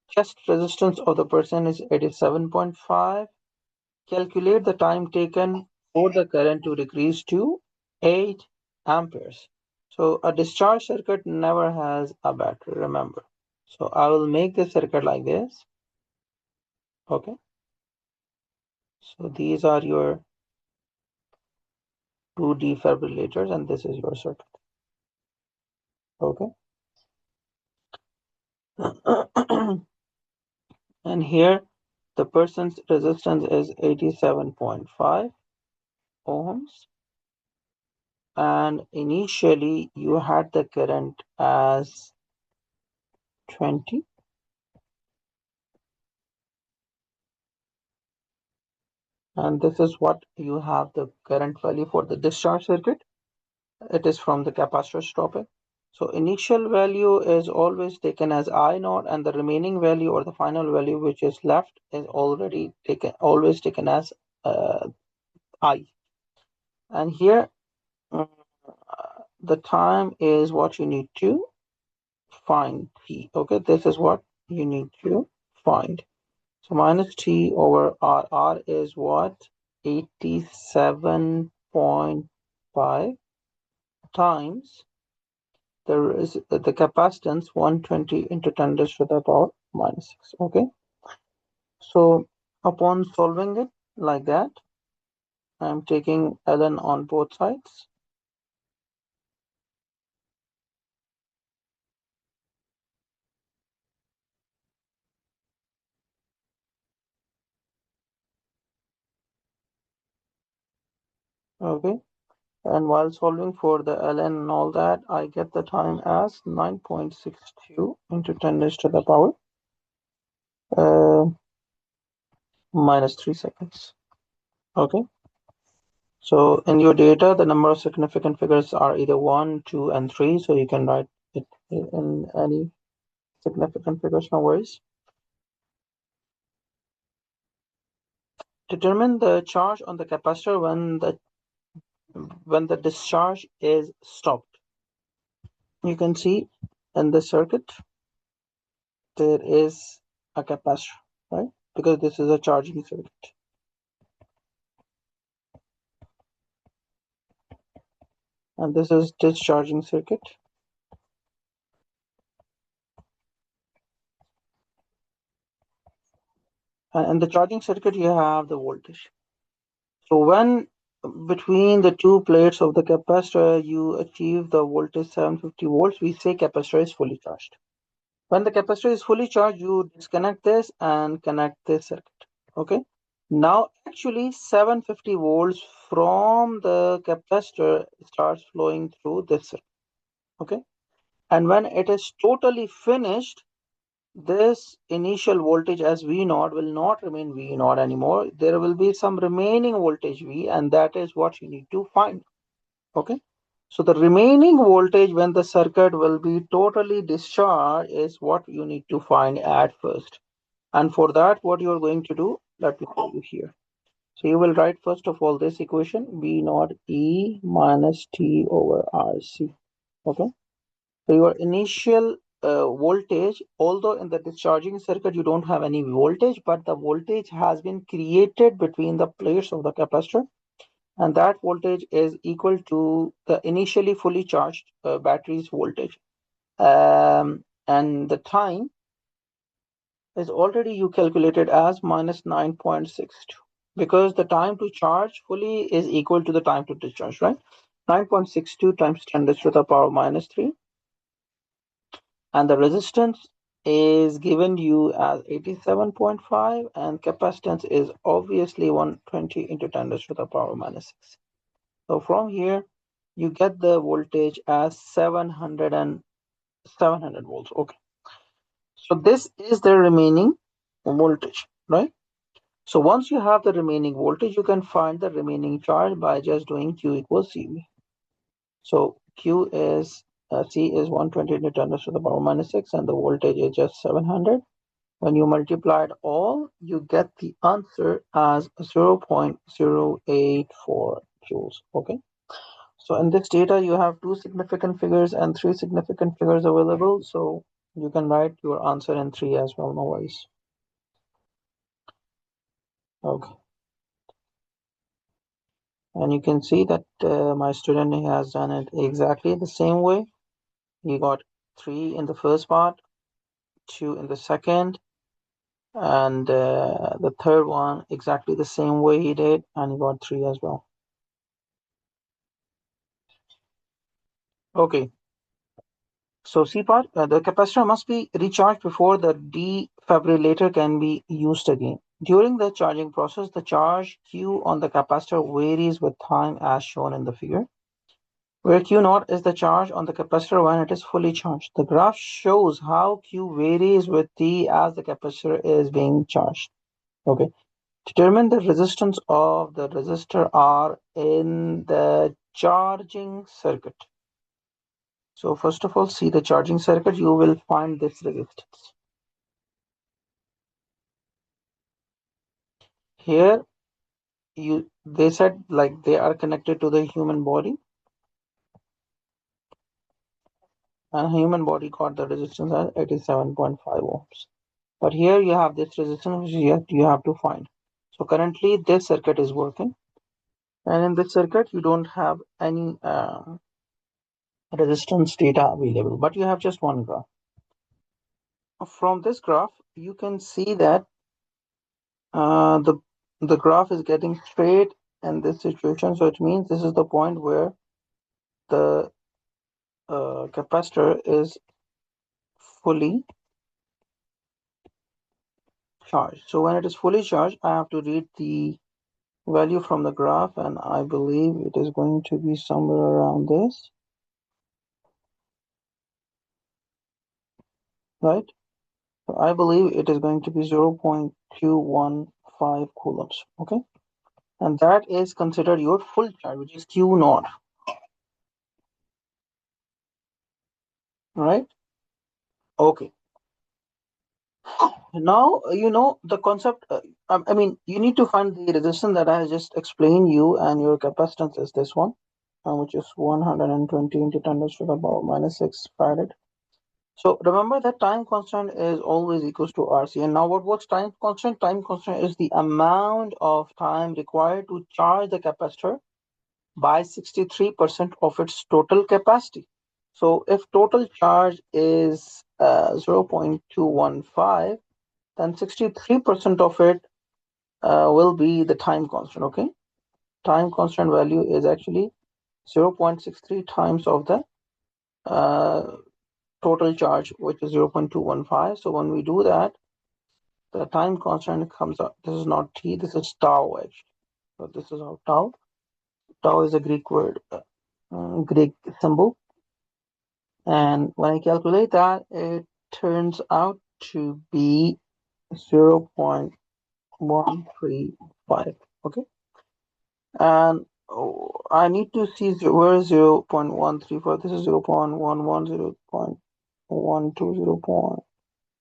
Chest resistance of the person is 87.5. Calculate the time taken for the current to decrease to 8 amperes. So a discharge circuit never has a battery, remember. So I will make the circuit like this. Okay. So these are your two defibrillators and this is your circuit. Okay. And here the person's resistance is 87.5 ohms. And initially you had the current as 20. And this is what you have the current value for the discharge circuit. It is from the capacitor stopping. So initial value is always taken as I naught, and the remaining value or the final value which is left is always taken as I. And here the time is what you need to find T. Okay, this is what you need to find. So minus T over R. R is what? 87.5 times the capacitance 120 into 10 raised to the power minus 6. Okay. So upon solving it like that, I'm taking ln on both sides. Okay. And while solving for the ln and all that, I get the time as 9.62 into 10 raised to the power minus 3 seconds. Okay. So in your data, the number of significant figures are either 1, 2, and 3. So you can write it in any significant figures, no worries. Determine the charge on the capacitor when the discharge is stopped. You can see in the circuit there is a capacitor, right? Because this is a charging circuit. And this is discharging circuit. And in the charging circuit, you have the voltage. So when between the two plates of the capacitor, you achieve the voltage 750 volts, we say capacitor is fully charged. When the capacitor is fully charged, you disconnect this and connect this circuit. Okay. Now actually 750 volts from the capacitor starts flowing through this circuit. Okay, and when it is totally finished, this initial voltage as V0 will not remain V0 anymore. There will be some remaining voltage V, and that is what you need to find. Okay, so the remaining voltage when the circuit will be totally discharged is what you need to find at first. And for that, what you are going to do, let me tell you here. So you will write first of all this equation, V0 E minus T over RC. Okay, so your initial voltage, although in the discharging circuit you don't have any voltage, but the voltage has been created between the plates of the capacitor, and that voltage is equal to the initially fully charged battery's voltage. And the time is already you calculated as minus 9.62, because the time to charge fully is equal to the time to discharge, right? 9.62 times 10 raised to the power minus 3, and the resistance is given you as 87.5, and capacitance is obviously 120 into 10 raised to the power minus 6. So from here you get the voltage as 700 volts. Okay, so this is the remaining voltage, right? So once you have the remaining voltage, you can find the remaining charge by just doing Q equals CV. So Q is C is 120 into 10 to the power minus 6, and the voltage is just 700. When you multiply it all, you get the answer as 0.084 joules. Okay. So in this data, you have 2 significant figures and 3 significant figures available. So you can write your answer in 3 as well. No worries. Okay. And you can see that my student has done it exactly the same way. He got 3 in the first part, 2 in the second, and the third one exactly the same way he did, and he got 3 as well. Okay. So C part, the capacitor must be recharged before the defibrillator can be used again. During the charging process, the charge Q on the capacitor varies with time as shown in the figure, where Q0 is the charge on the capacitor when it is fully charged. The graph shows how Q varies with T as the capacitor is being charged. Okay. Determine the resistance of the resistor R in the charging circuit. So first of all, see the charging circuit, you will find this resistance. Here, they said like they are connected to the human body, and human body got the resistance as 87.5 ohms. But here you have this resistance which you have to find. So currently this circuit is working, and in this circuit you don't have any resistance data available, but you have just one graph. From this graph you can see that the graph is getting straight in this situation, so it means this is the point where the capacitor is fully charged. So when it is fully charged, I have to read the value from the graph, and I believe it is going to be somewhere around this, right? So I believe it is going to be 0.215 coulombs. Okay, and that is considered your full charge, which is Q naught, right? Okay. Now you know the concept. I mean, you need to find the resistance that I just explained you, and your capacitance is this one, which is 120 into 10 to the power minus 6 farad. So remember that time constant is always equals to RC. And now what's time constant? Time constant is the amount of time required to charge the capacitor by 63% of its total capacity. So if total charge is 0.215, then 63% of it will be the time constant. Okay, time constant value is actually 0.63 times of the total charge, which is 0.215. So when we do that, the time constant comes up. This is not t, this is tau actually. So this is our tau. Tau is a Greek word, Greek symbol. And when I calculate that, it turns out to be 0.135. Okay. And I need to see where is 0.134. This is 0.11, 0.12,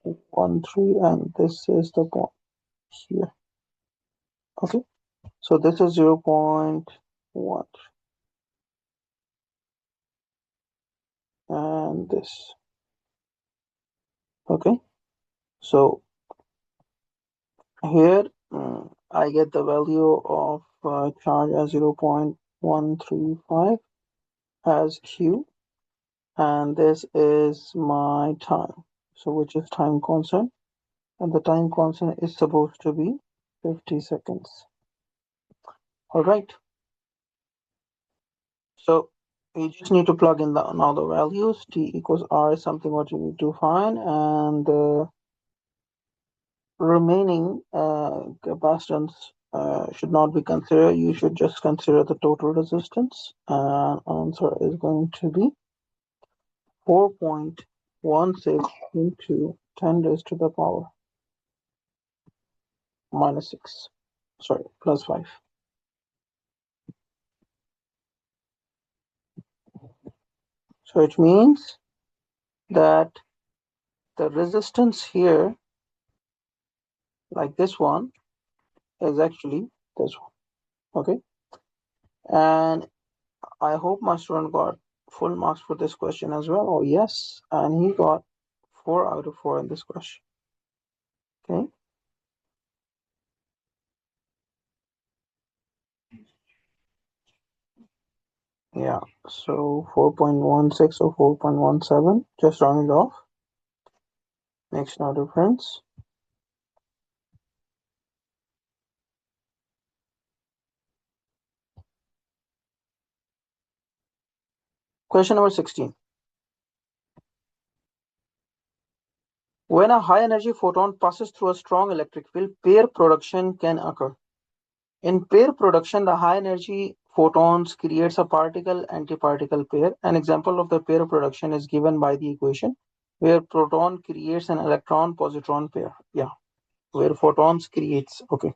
0.13, and this is the point here. Okay. So this is 0.1 and this. Okay. So here I get the value of charge as 0.135 as Q, and this is my time. So which is time constant, and the time constant is supposed to be 50 seconds. All right. So you just need to plug in now the values. T equals R is something what you need to find, and the remaining capacitance should not be considered. You should just consider the total resistance, and answer is going to be 4.16 into 10 raised to the power minus 6. Sorry, plus 5. So it means that the resistance here, like this one, is actually this one. Okay. And I hope my student got full marks for this question as well. Oh, yes. And he got 4 out of 4 in this question. Okay. Yeah. So 4.16 or 4.17, just round it off. Makes no difference. Question number 16. When a high energy photon passes through a strong electric field, pair production can occur. In pair production, the high energy photons creates a particle-antiparticle pair. An example of the pair production is given by the equation where proton creates an electron-positron pair. Yeah, where photons creates. Okay.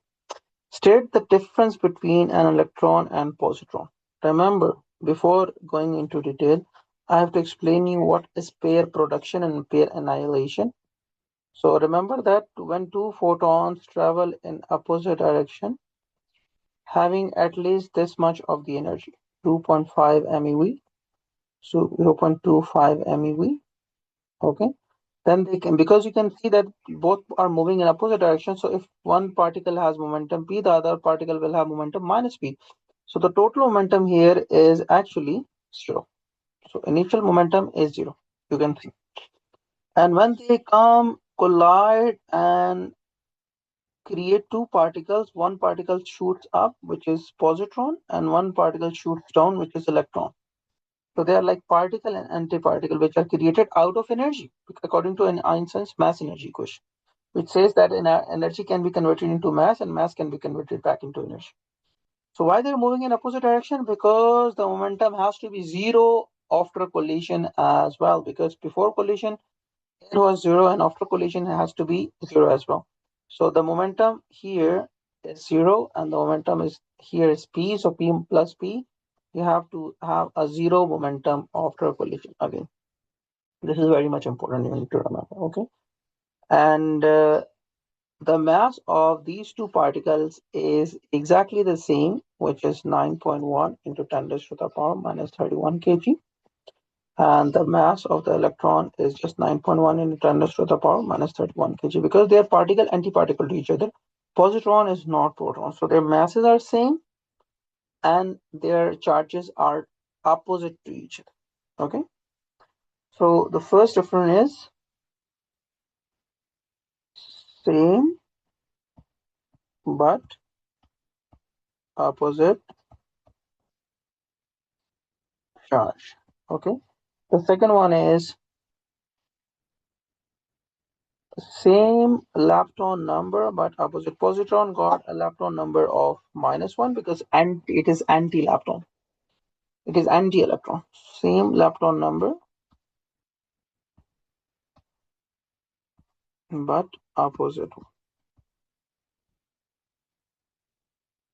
State the difference between an electron and positron. Remember, before going into detail, I have to explain you what is pair production and pair annihilation. So remember that when two photons travel in opposite direction, having at least this much of the energy, 2.5 MeV, so 0.25 MeV, okay, then they can, because you can see that both are moving in opposite direction. So if one particle has momentum p, the other particle will have momentum minus p. So the total momentum here is actually 0. So initial momentum is 0, you can see. And when they come collide and create two particles, one particle shoots up, which is positron, and one particle shoots down, which is electron. So they are like particle and antiparticle, which are created out of energy, according to an Einstein's mass energy equation, which says that energy can be converted into mass and mass can be converted back into energy. So why they're moving in opposite direction? Because the momentum has to be 0 after collision as well, because before collision it was 0 and after collision it has to be 0 as well. So the momentum here is 0 and the momentum is here is p, so p plus p, you have to have a 0 momentum after collision. Again, this is very much important, you need to remember. Okay. And the mass of these two particles is exactly the same, which is 9.1 into 10 raised to the power minus 31 kg. And the mass of the electron is just 9.1 into 10 raised to the power minus 31 kg, because they are particle antiparticle to each other. Positron is not proton, so their masses are same and their charges are opposite to each other. Okay. So the first difference is same but opposite charge. Okay. The second one is Same lepton number, but opposite positron got a lepton number of -1 because it is anti-lepton. It is anti-electron. Same lepton number, but opposite.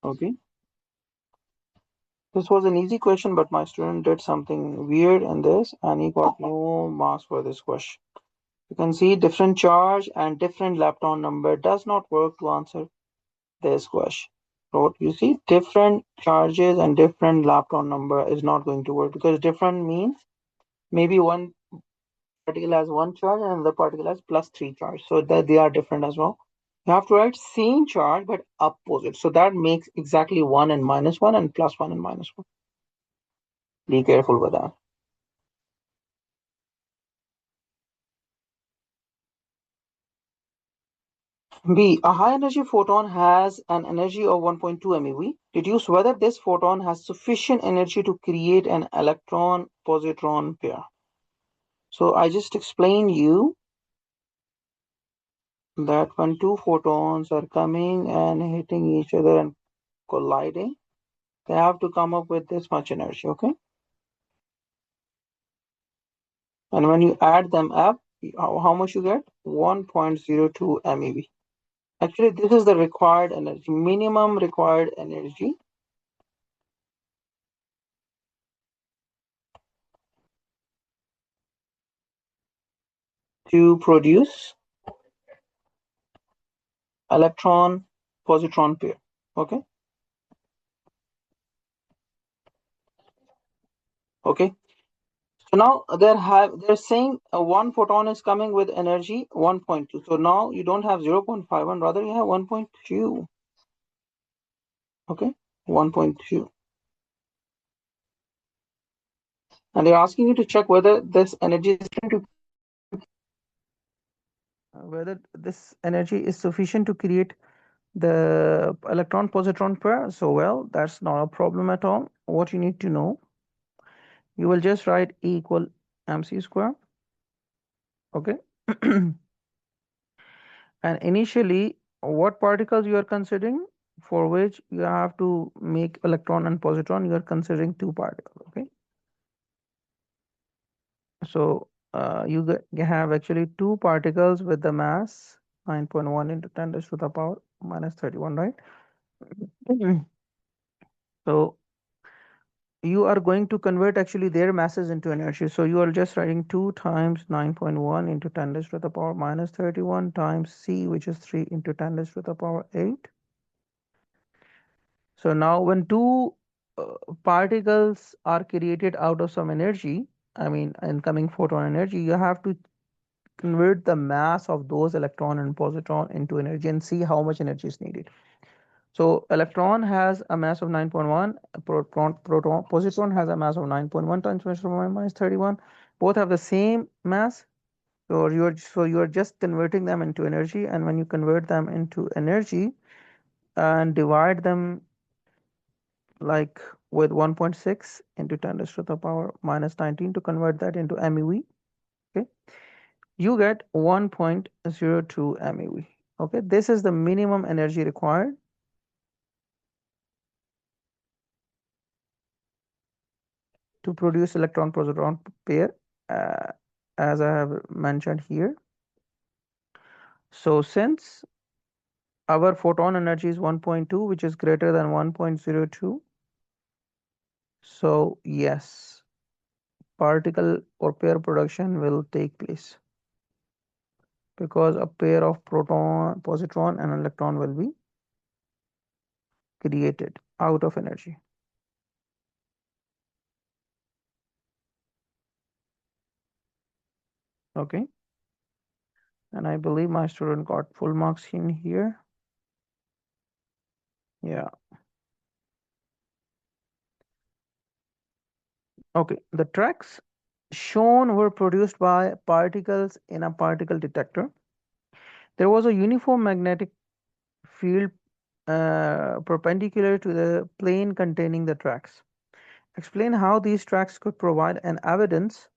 Okay. This was an easy question, but my student did something weird in this, and he got no marks for this question. You can see different charge and different lepton number does not work to answer this question. So you see different charges and different lepton number is not going to work because different means maybe one particle has one charge and another particle has +3 charge. So that they are different as well. You have to write same charge but opposite. So that makes exactly 1 and -1 and +1 and -1. Be careful with that. B. A high energy photon has an energy of 1.2 MeV. Deduce whether this photon has sufficient energy to create an electron-positron pair. So I just explained you that when two photons are coming and hitting each other and colliding, they have to come up with this much energy, okay? And when you add them up, how much you get? 1.02 MeV. Actually, this is the required energy, minimum required energy to produce electron positron pair. Okay. Okay. So now they're saying one photon is coming with energy 1.2. So now you don't have 0.51, rather you have 1.2. Okay, 1.2. And they're asking you to check whether this energy is sufficient to create the electron positron pair. So well, that's not a problem at all. What you need to know, you will just write E equal mc square. Okay. And initially, what particles you are considering, for which you have to make electron and positron, you are considering two particles. Okay. So you have actually two particles with the mass 9.1 into 10 raised to the power -31, right? So you are going to convert actually their masses into energy. So you are just writing 2 times 9.1 into 10 raised to the power -31 times C, which is 3 into 10 raised to the power 8. So now when two particles are created out of some energy, I mean incoming photon energy, you have to convert the mass of those electron and positron into energy and see how much energy is needed. So electron has a mass of 9.1, positron has a mass of 9.1 times 10 -31. Both have the same mass. So you're just converting them into energy, and when you convert them into energy and divide them like with 1.6 into 10 raised to the power -19 to convert that into MeV, okay, you get 1.02 MeV. Okay, this is the minimum energy required to produce electron positron pair, uh, as I have mentioned here. So since our photon energy is 1.2, which is greater than 1.02, so yes, particle or pair production will take place because a pair of proton, positron and electron will be created out of energy. Okay, and I believe my student got full marks in here. Yeah. Okay, the tracks shown were produced by particles in a particle detector. There was a uniform magnetic field perpendicular to the plane containing the tracks. Explain how these tracks could provide an evidence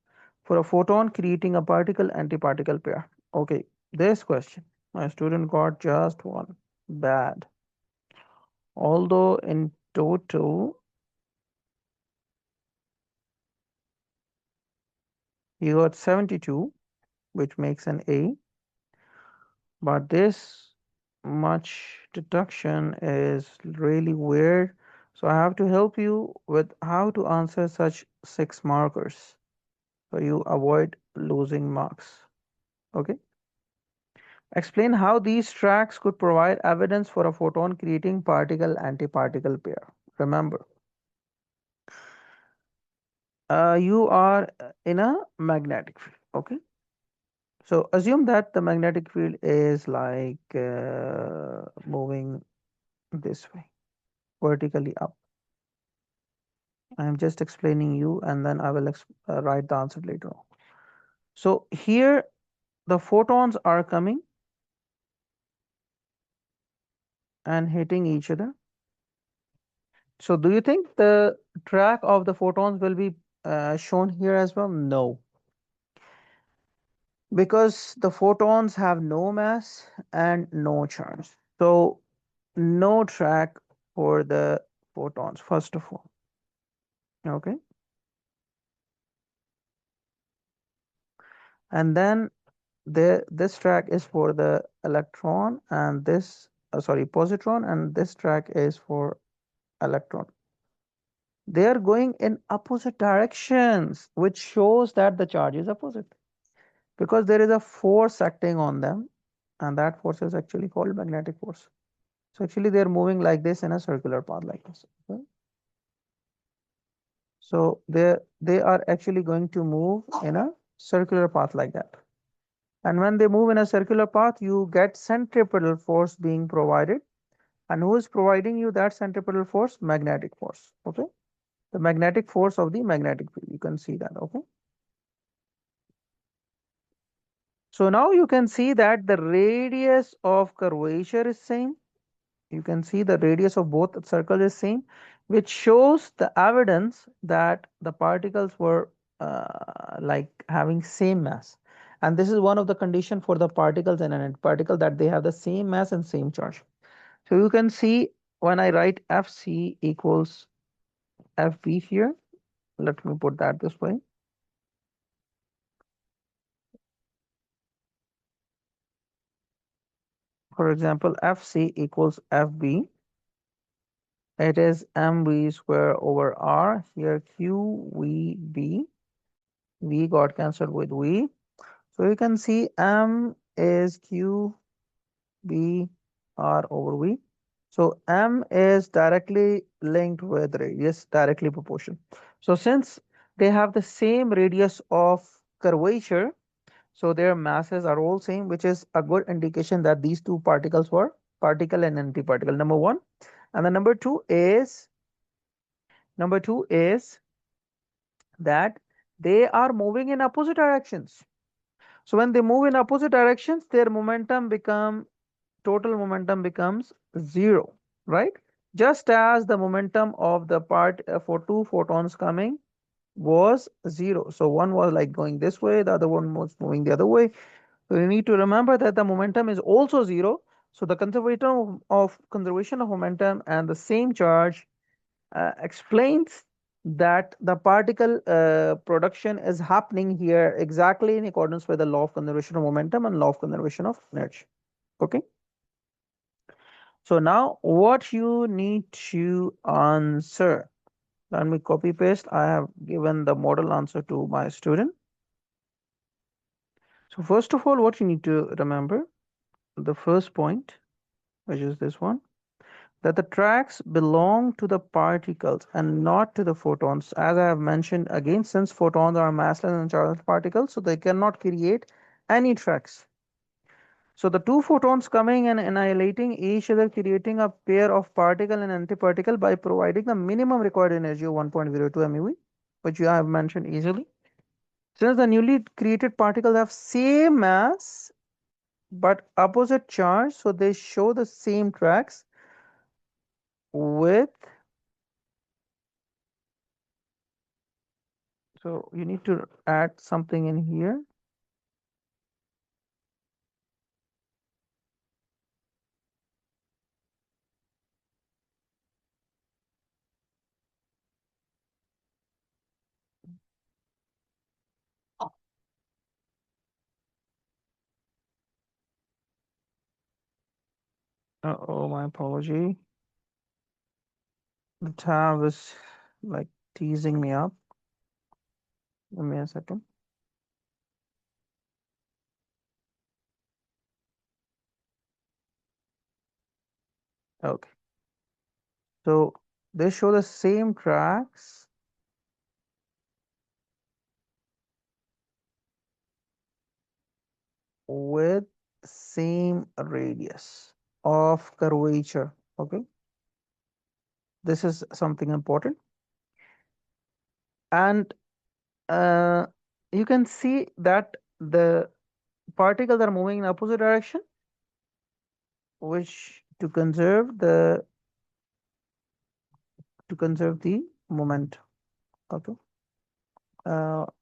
for a photon creating a particle-antiparticle pair. Okay, This question, my student got just one. Bad. Although in total, he got 72, which makes an A. But this much deduction is really weird. So I have to help you with how to answer such 6 markers so you avoid losing marks. Okay. Explain how these tracks could provide evidence for a photon creating particle-antiparticle pair. Remember, you are in a magnetic field. Okay. So assume that the magnetic field is like moving this way, vertically up. I am just explaining you and then I will write the answer later on. So here the photons are coming and hitting each other. So do you think the track of the photons will be shown here as well? No, because the photons have no mass and no charge. So no track for the photons, first of all. Okay. And then this track is for the electron and this, sorry, positron, and this track is for electron. They are going in opposite directions, which shows that the charge is opposite because there is a force acting on them, and that force is actually called magnetic force. So actually they are moving like this in a circular path like this. Okay? So they are actually going to move in a circular path like that. And when they move in a circular path, you get centripetal force being provided. And who is providing you that centripetal force? Magnetic force. Okay. The magnetic force of the magnetic field. You can see that. Okay. So now you can see that the radius of curvature is same. You can see the radius of both circles is same, which shows the evidence that the particles were like having same mass. And this is one of the condition for the particles in an particle, that they have the same mass and same charge. So you can see when I write Fc equals Fb here, let me put that this way. For example, Fc equals Fb. It is mv square over r. Here qvb. V got cancelled with V. So you can see m is q b r over V. So m is directly linked with radius, directly proportional. So since they have the same radius of curvature, so their masses are all same, which is a good indication that these two particles were particle and antiparticle. Number one. And the number two is that they are moving in opposite directions. So when they move in opposite directions, their total momentum becomes 0, right? Just as the momentum of the part for two photons coming was 0. So one was like going this way, the other one was moving the other way. So you need to remember that the momentum is also 0. So the conservation of momentum and the same charge explains that the particle production is happening here exactly in accordance with the law of conservation of momentum and law of conservation of energy. Okay. So now what you need to answer. Let me copy paste. I have given the model answer to my student. So first of all, what you need to remember, the first point, which is this one, that the tracks belong to the particles and not to the photons. As I have mentioned again, since photons are massless and charged particles, so they cannot create any tracks. So the two photons coming and annihilating each other, creating a pair of particle and antiparticle by providing the minimum required energy of 1.02 MeV, which you have mentioned easily. Since the newly created particles have same mass but opposite charge, so they show the same tracks with, so you need to add something in here. Oh, my apology. The tab is like teasing me up. Give me a second. Okay. So they show the same tracks with same radius of curvature. Okay. This is something important. And uh, you can see that the particles are moving in opposite direction, which to conserve the moment. Okay.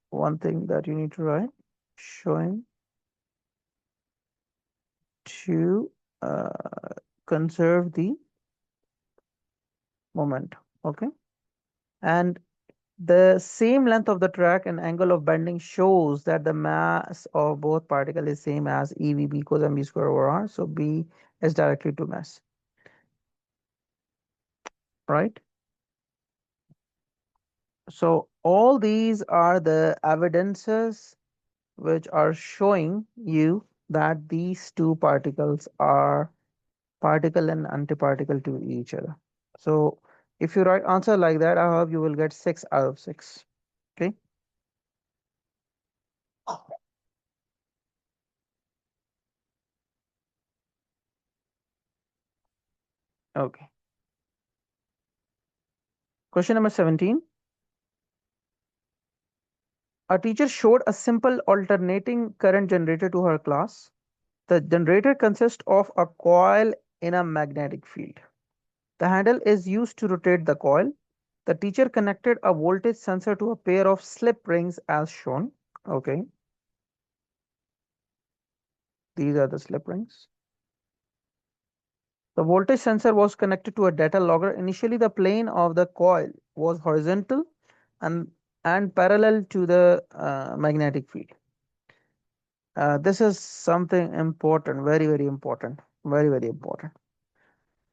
One thing that you need to write, showing to conserve the moment. Okay. And the same length of the track and angle of bending shows that the mass of both particle is same as EVB equals mv square over r. So B is directly to mass, right? So all these are the evidences which are showing you that these two particles are particle and antiparticle to each other. So if you write answer like that, I hope you will get 6 out of 6. Okay. Okay. Question number 17. A teacher showed a simple alternating current generator to her class. The generator consists of a coil in a magnetic field. The handle is used to rotate the coil. The teacher connected a voltage sensor to a pair of slip rings as shown. Okay, these are the slip rings. The voltage sensor was connected to a data logger. Initially, the plane of the coil was horizontal and, and parallel to the magnetic field. This is something important, very, very important, very, very important.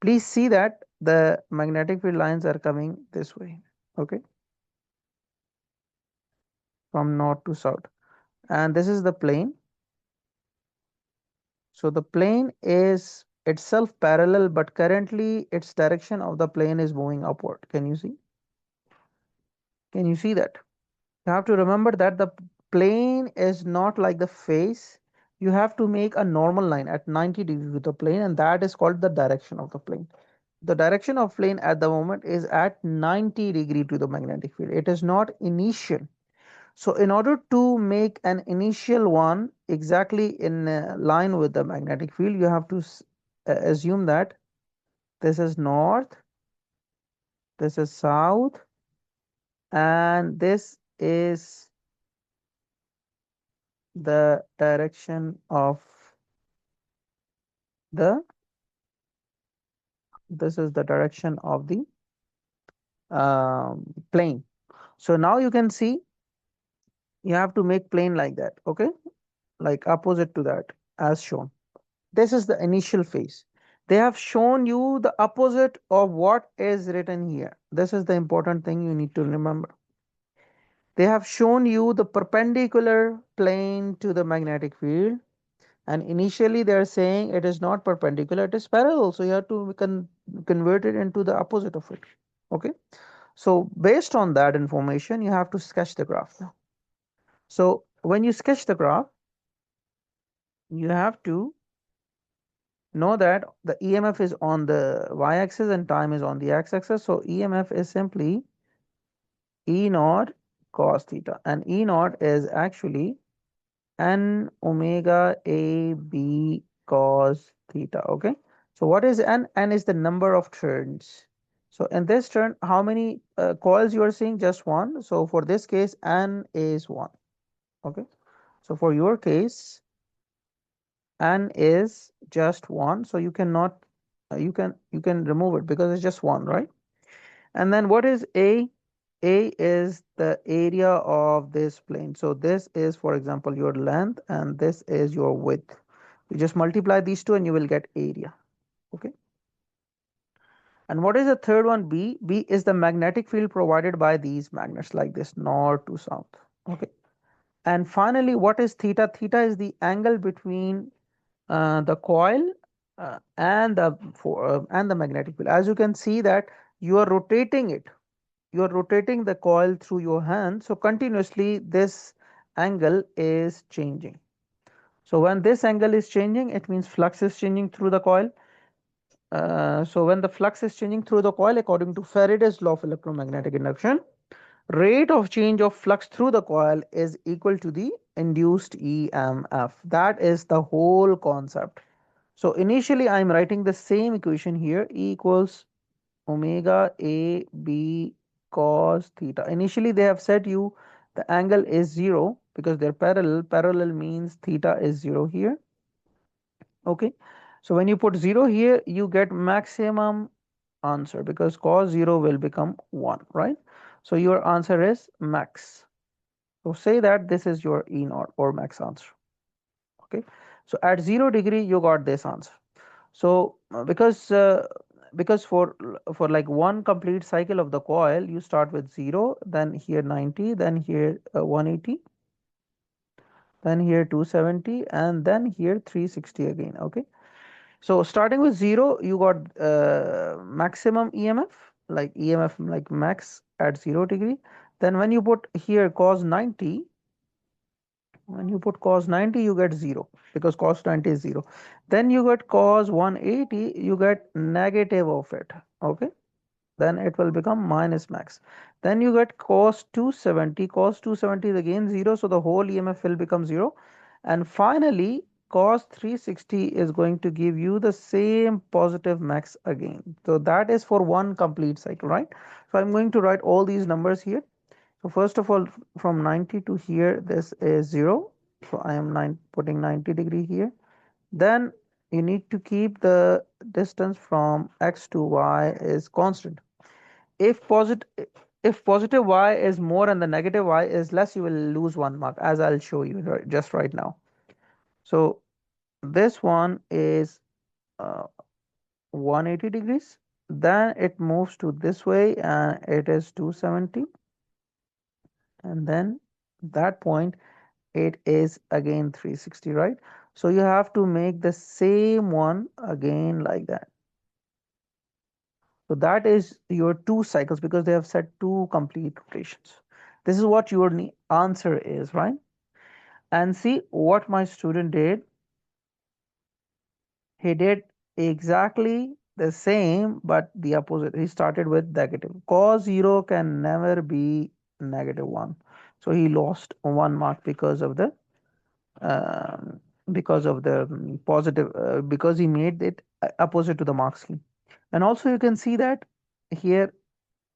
Please see that the magnetic field lines are coming this way, okay, from north to south. And this is the plane. So the plane is itself parallel, but currently its direction of the plane is moving upward. Can you see? Can you see that? You have to remember that the plane is not like the face. You have to make a normal line at 90 degrees with the plane, and that is called the direction of the plane. The direction of plane at the moment is at 90 degree to the magnetic field. It is not initial. So in order to make an initial one exactly in line with the magnetic field, you have to assume that this is north, this is south, and this is the direction of the this is the direction of the plane. So now you can see you have to make plane like that, okay, like opposite to that as shown. This is the initial phase. They have shown you the opposite of what is written here. This is the important thing you need to remember. They have shown you the perpendicular plane to the magnetic field, and initially they are saying it is not perpendicular, it is parallel, so you have to convert it into the opposite of it. Okay, so based on that information you have to sketch the graph now. So when you sketch the graph, you have to know that the EMF is on the y-axis and time is on the x-axis. So EMF is simply E naught cos theta, and E naught is actually n omega a b cos theta. Okay, so what is n? N is the number of turns. So in this turn, how many coils you are seeing? Just one. So for this case, n is 1. Okay, so for your case, n is just 1, so you cannot you can remove it because it's just 1, right? And then what is a is the area of this plane. So this is, for example, your length and this is your width. You just multiply these two and you will get area. Okay. And what is the third one? B. B is the magnetic field provided by these magnets like this, north to south. Okay. And finally, what is theta? Theta is the angle between the coil and the magnetic field. As you can see that you are rotating it. You are rotating the coil through your hand. So continuously this angle is changing. So when this angle is changing, it means flux is changing through the coil. So when the flux is changing through the coil, according to Faraday's law of electromagnetic induction, rate of change of flux through the coil is equal to the induced EMF. That is the whole concept. So initially I am writing the same equation here, E equals omega A B cos theta. Initially they have said you the angle is 0 because they're parallel. Parallel means theta is 0 here. Okay. So when you put 0 here, you get maximum answer because cos 0 will become 1, right? So your answer is max. So say that this is your E naught or max answer. Okay. So at 0 degree, you got this answer. So because for like one complete cycle of the coil, you start with 0, then here 90, then here 180, then here 270, and then here 360 again. Okay. So starting with 0, you got maximum EMF, like EMF like max at 0 degree. Then when you put here cos 90, when you put cos 90, you get 0 because cos 90 is 0. Then you get cos 180, you get negative of it. Okay. Then it will become minus max. Then you get cos 270. Cos 270 is again 0, so the whole EMF will become 0. And finally, cos 360 is going to give you the same positive max again. So that is for one complete cycle, right? So I'm going to write all these numbers here. So first of all, from 90 to here, this is 0. So I am putting 90 degree here. Then you need to keep the distance from x to y is constant. If positive if positive y is more and the negative y is less, you will lose 1 mark, as I'll show you just right now. So this one is 180 degrees. Then it moves to this way and it is 270. And then that point it is again 360, right? So you have to make the same one again like that. So that is your 2 cycles because they have said 2 complete rotations. This is what your answer is, right? And see what my student did. He did exactly the same, but the opposite. He started with negative. Cos 0 can never be -1. So he lost 1 mark um, because of the positive, because he made it opposite to the mark scheme. And also you can see that here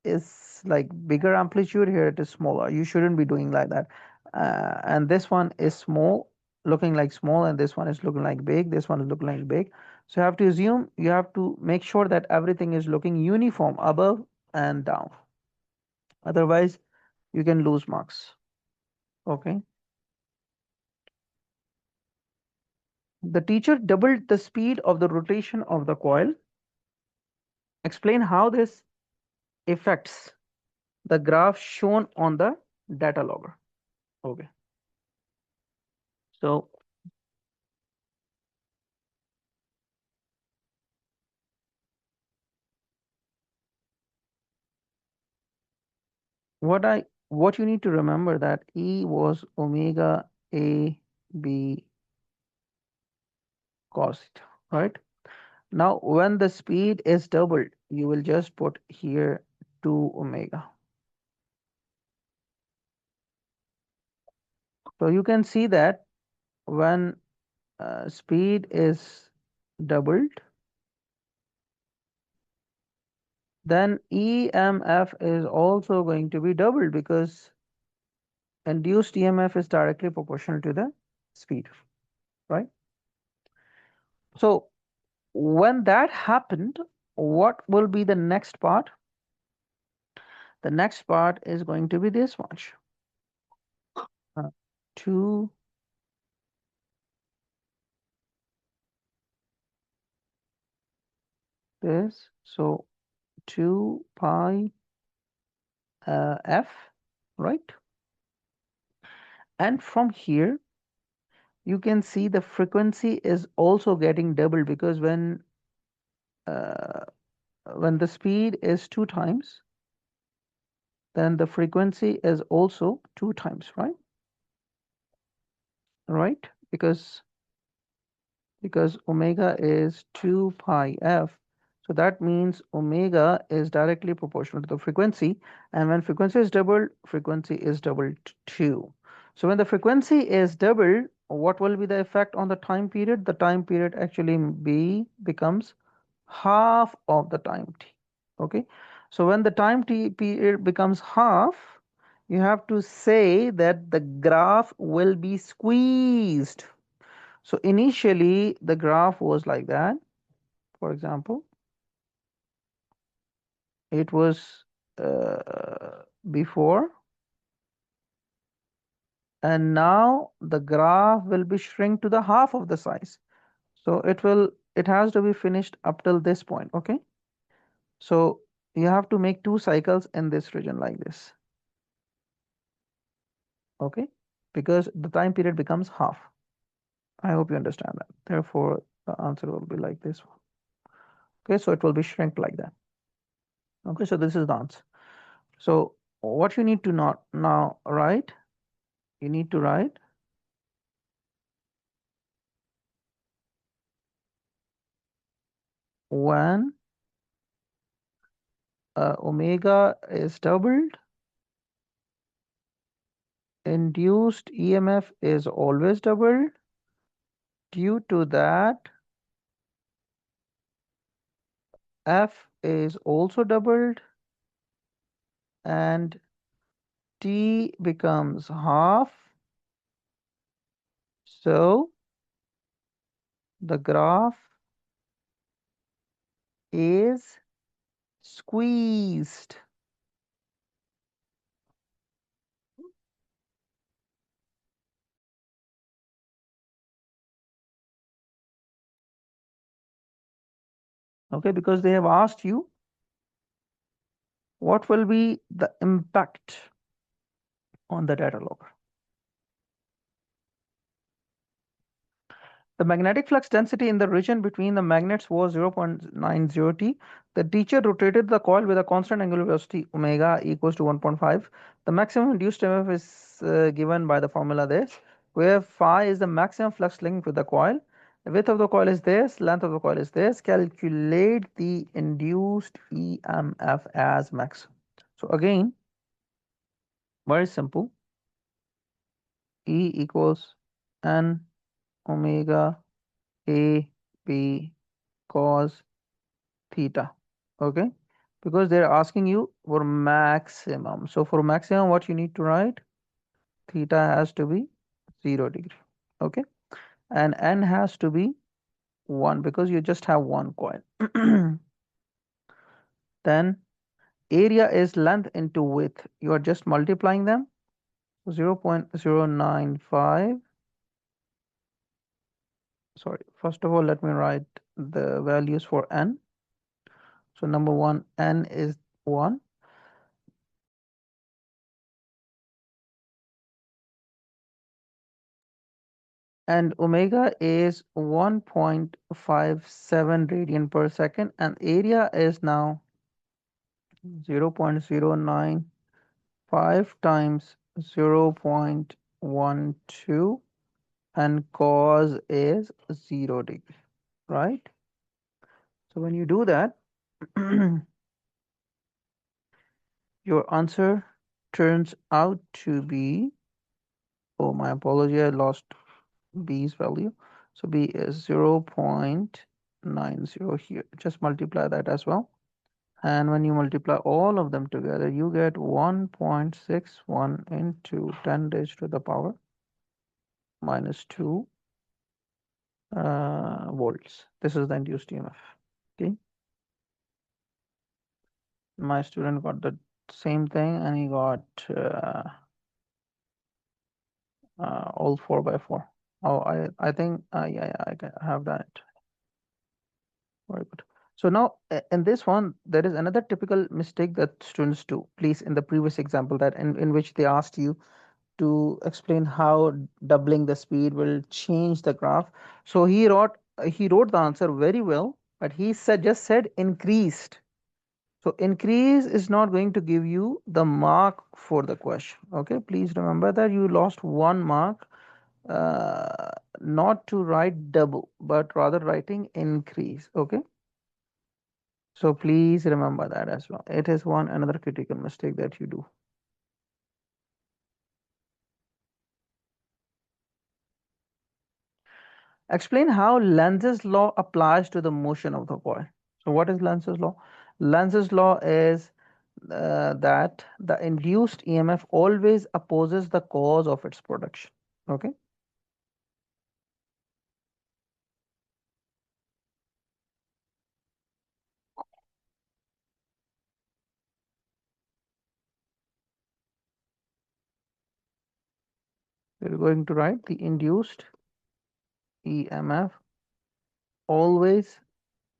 is like bigger amplitude, here it is smaller. You shouldn't be doing like that. And this one is small, looking like small, and this one is looking like big, this one is looking like big. So you have to assume, you have to make sure that everything is looking uniform above and down. Otherwise you can lose marks. Okay. The teacher doubled the speed of the rotation of the coil. Explain how this affects the graph shown on the data logger. Okay. So what you need to remember that E was omega A B cos theta, right? Now when the speed is doubled, you will just put here 2 omega. So you can see that when speed is doubled, then EMF is also going to be doubled because induced EMF is directly proportional to the speed, right? So when that happened, what will be the next part? The next part is going to be this much. 2 this. So 2 pi f, right? And from here, you can see the frequency is also getting doubled because uh, when the speed is 2 times, then the frequency is also 2 times, right? Right? Because omega is 2 pi f. So that means omega is directly proportional to the frequency. And when frequency is doubled too. So when the frequency is doubled, what will be the effect on the time period? The time period actually becomes half of the time t. Okay. So when the time t period becomes half, you have to say that the graph will be squeezed. So initially the graph was like that. For example, it was before, and now the graph will be shrink to the half of the size. So it has to be finished up till this point. Okay. So you have to make 2 cycles in this region like this. Okay. Because the time period becomes half. I hope you understand that. Therefore, the answer will be like this one. Okay. So it will be shrink like that. Okay. So this is the answer. So what you need to not now write, you need to write when omega is doubled, induced EMF is always doubled. Due to that, F is also doubled and T becomes half. So the graph is squeezed. Okay, because they have asked you what will be the impact on the data logger. The magnetic flux density in the region between the magnets was 0.90 T. The teacher rotated the coil with a constant angular velocity omega equals to 1.5. The maximum induced EMF is given by the formula this, where phi is the maximum flux linked with the coil. The width of the coil is this, length of the coil is this. Calculate the induced EMF as max. So again, very simple. E equals N omega A B cos theta. Okay, because they're asking you for maximum. So for maximum, what you need to write, theta has to be 0 degree. Okay, and n has to be 1 because you just have one coil. Then area is length into width. You are just multiplying them. 0.095. Sorry, first of all, let me write the values for n. So number one, n is 1. And omega is 1.57 radian per second, and area is now 0.095 times 0.12, and cos is 0 degree, right? So when you do that, your answer turns out to be, oh, my apology, I lost b's value. So b is 0.90 here. Just multiply that as well. And when you multiply all of them together, you get 1.61 into 10 raised to the power minus 2 volts. This is the induced EMF. Okay. My student got the same thing and he got all 4 by 4. Oh, I think, yeah, I have that. Very good. So now in this one, there is another typical mistake that students do. Please, in the previous example that in which they asked you to explain how doubling the speed will change the graph. So he wrote the answer very well, but he said just said increased. So increase is not going to give you the mark for the question. Okay, please remember that you lost 1 mark, not to write double, but rather writing increase. Okay, so please remember that as well. It is one another critical mistake that you do. Explain how Lenz's law applies to the motion of the coil. So what is Lenz's law? Lenz's law is that the induced EMF always opposes the cause of its production. Okay. We're going to write the induced EMF always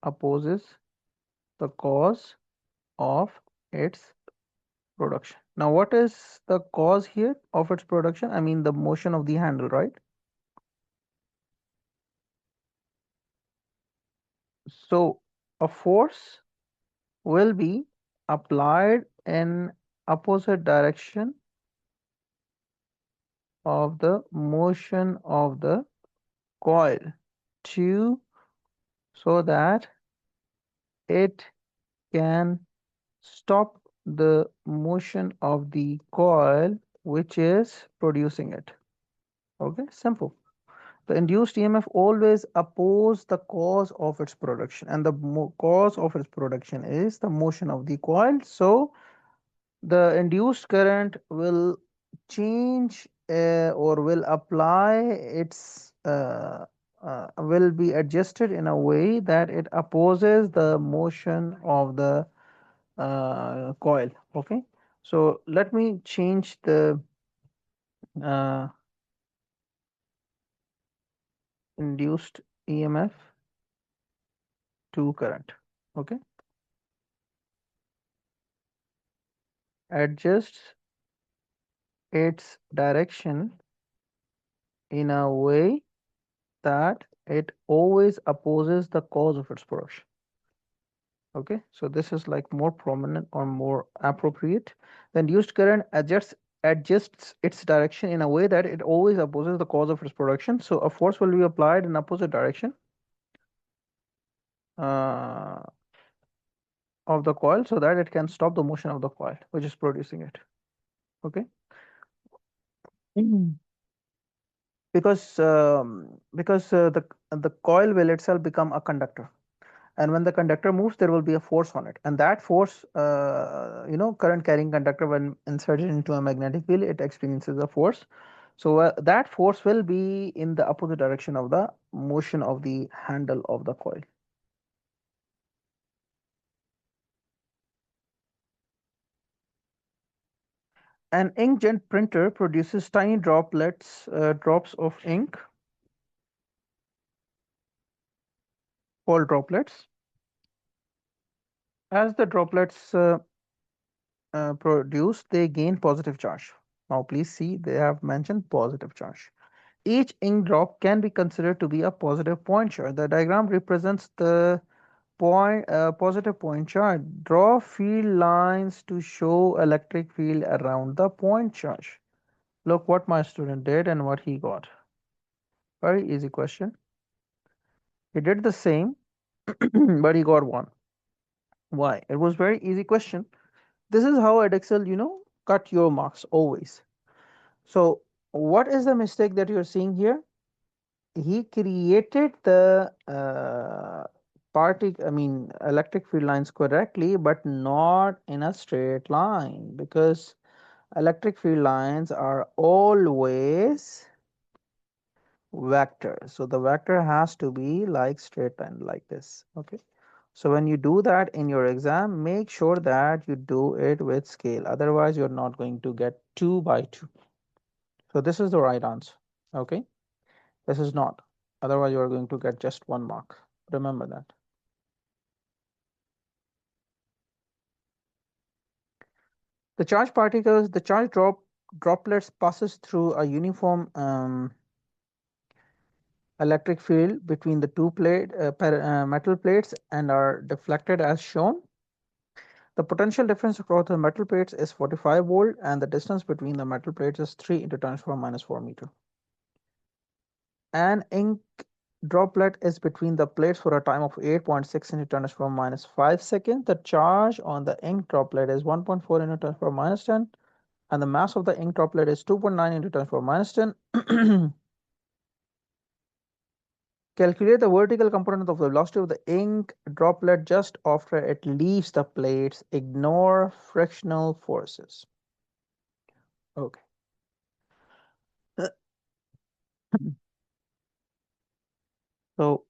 opposes the cause of its production. Now, what is the cause here of its production? I mean, the motion of the handle, right? So, a force will be applied in opposite direction of the motion of the coil to so that it can stop the motion of the coil which is producing it. Okay, simple. The induced EMF always oppose the cause of its production, and the cause of its production is the motion of the coil. So the induced current will change or will apply its will be adjusted in a way that it opposes the motion of the coil. Okay, so let me change the uh, induced EMF to current. Okay, adjusts its direction in a way that it always opposes the cause of its production. Okay, so this is like more prominent or more appropriate. The induced current adjusts its direction in a way that it always opposes the cause of its production. So a force will be applied in opposite direction uh, of the coil so that it can stop the motion of the coil which is producing it. Okay. Mhm. Because the coil will itself become a conductor, and when the conductor moves there will be a force on it, and that force, current carrying conductor, when inserted into a magnetic field, it experiences a force. So that force will be in the opposite direction of the motion of the handle of the coil. An inkjet printer produces tiny drops of ink called droplets. As the droplets produce, they gain positive charge. Now, please see, they have mentioned positive charge. Each ink drop can be considered to be a positive point charge. The diagram represents the positive point charge. Draw field lines to show electric field around the point charge. Look what my student did and what he got. Very easy question. He did the same, but he got 1. Why? It was very easy question. This is how Edexcel, cut your marks always. So what is the mistake that you're seeing here? He created the electric field lines correctly, but not in a straight line, because electric field lines are always vector. So the vector has to be like straight line like this. Okay. So when you do that in your exam, make sure that you do it with scale. Otherwise, you're not going to get 2 by 2. So this is the right answer. Okay. This is not. Otherwise, you are going to get just 1 mark. Remember that. The charge droplets passes through a uniform electric field between the two metal plates and are deflected as shown. The potential difference across the metal plates is 45 volt and the distance between the metal plates is 3 into 10 to the power minus 4 meter. An ink droplet is between the plates for a time of 8.6 into 10 to the power minus 5 seconds. The charge on the ink droplet is 1.4 into 10 to the power minus 10 and the mass of the ink droplet is 2.9 into 10 to the power minus 10. Calculate the vertical component of the velocity of the ink droplet just after it leaves the plates. Ignore frictional forces. Okay. So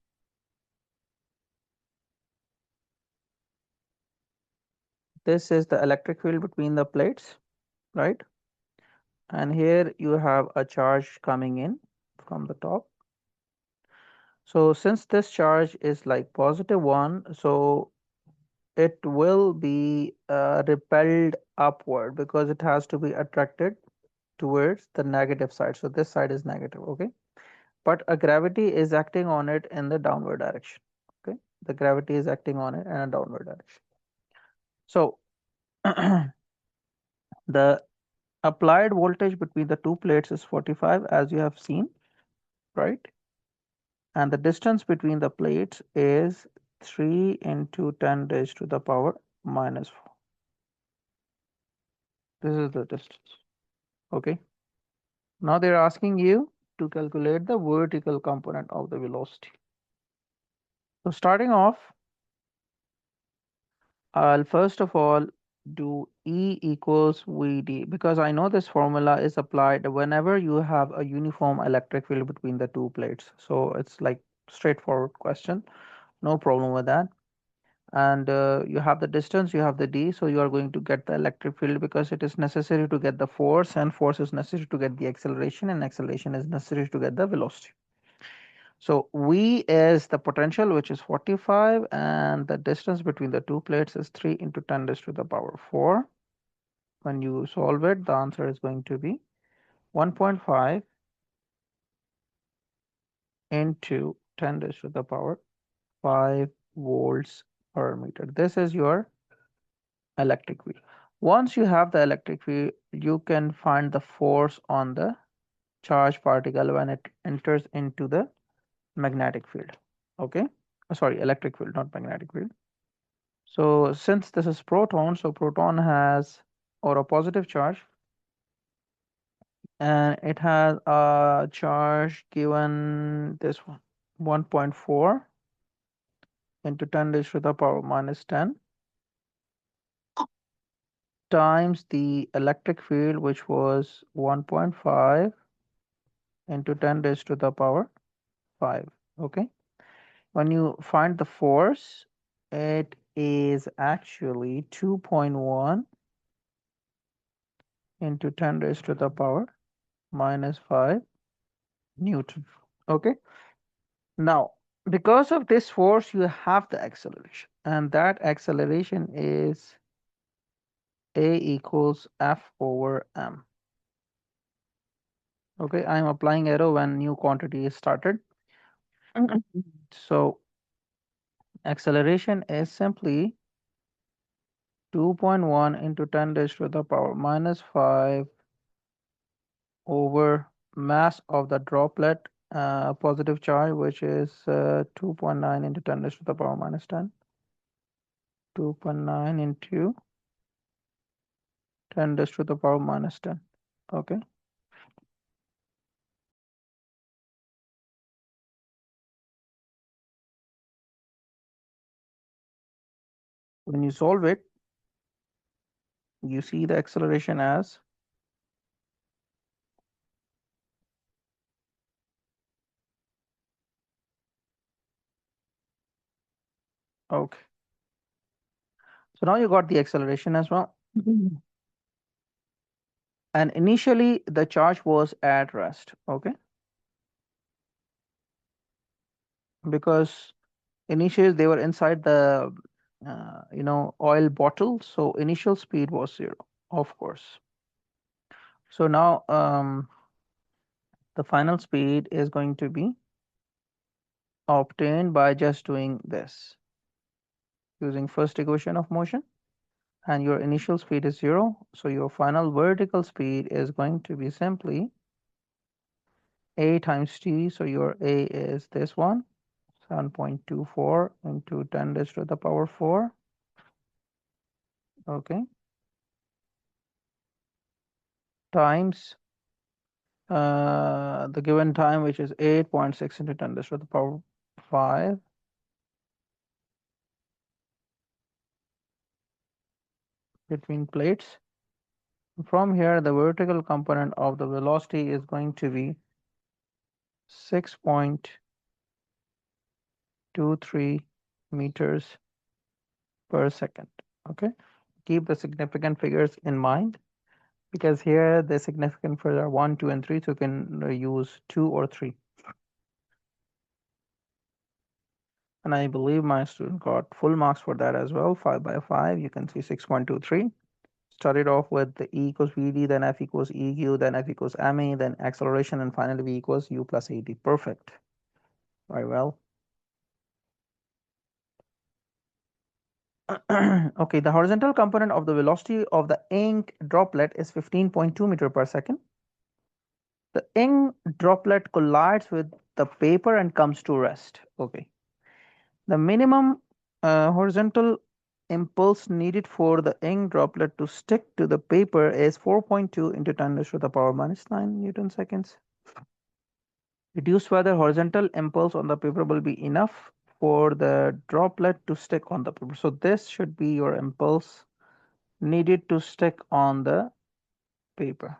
this is the electric field between the plates, right? And here you have a charge coming in from the top. So since this charge is like positive one, so it will be repelled upward because it has to be attracted towards the negative side. So this side is negative, okay? But a gravity is acting on it in the downward direction, okay? The gravity is acting on it in a downward direction. So the applied voltage between the two plates is 45 as you have seen, right? And the distance between the plates is 3 into 10 raised to the power minus 4. This is the distance, okay? Now they're asking you to calculate the vertical component of the velocity. So starting off, I'll first of all do E equals VD because I know this formula is applied whenever you have a uniform electric field between the two plates. So it's like straightforward question, no problem with that. And you have the distance, you have the D, so you are going to get the electric field because it is necessary to get the force and force is necessary to get the acceleration and acceleration is necessary to get the velocity. So V is the potential, which is 45, and the distance between the two plates is 3 into 10 raised to the power 4. When you solve it, the answer is going to be 1.5 into 10 raised to the power 5 volts per meter. This is your electric field. Once you have the electric field, you can find the force on the charged particle when it enters into the magnetic field. Okay? Sorry, electric field, not magnetic field. So since this is proton, so proton has or a positive charge and it has a charge given this one 1.4 into 10 raised to the power minus 10 times the electric field which was 1.5 into 10 raised to the power 5. Okay. When you find the force, it is actually 2.1 into 10 raised to the power minus 5 Newton. Okay. Now, because of this force, you have the acceleration, and that acceleration is A equals F over M. Okay, I'm applying arrow when new quantity is started. So acceleration is simply 2.1 into 10 raised to the power minus 5 over mass of the droplet positive charge, which is 2.9 into 10 raised to the power minus 10. 2.9 into 10 raised to the power minus 10. Okay. When you solve it, you see the acceleration as okay. So now you got the acceleration as well. And initially the charge was at rest, okay? Because initially they were inside the oil bottle, so initial speed was 0. of course. So now the final speed is going to be obtained by just doing this, using first equation of motion, and your initial speed is 0. So your final vertical speed is going to be simply a times t. So your a is this one, 7.24 into 10 raised to the power 4. Okay. Times the given time, which is 8.6 into 10 raised to the power 5. Between plates. From here, the vertical component of the velocity is going to be 6.23 meters per second. Okay. Keep the significant figures in mind, because here the significant figures are 1, 2, and 3, so you can use 2 or 3. And I believe my student got full marks for that as well, 5 by 5. You can see 6.23. Started off with the E equals VD, then F equals EQ, then F equals MA, then acceleration, and finally V equals U plus AD. Perfect. Very well. Okay, the horizontal component of the velocity of the ink droplet is 15.2 meter per second. The ink droplet collides with the paper and comes to rest. Okay. The minimum horizontal impulse needed for the ink droplet to stick to the paper is 4.2 into 10 raised to the power minus 9 Newton seconds. Reduced weather horizontal impulse on the paper will be enough for the droplet to stick on the paper. So this should be your impulse needed to stick on the paper.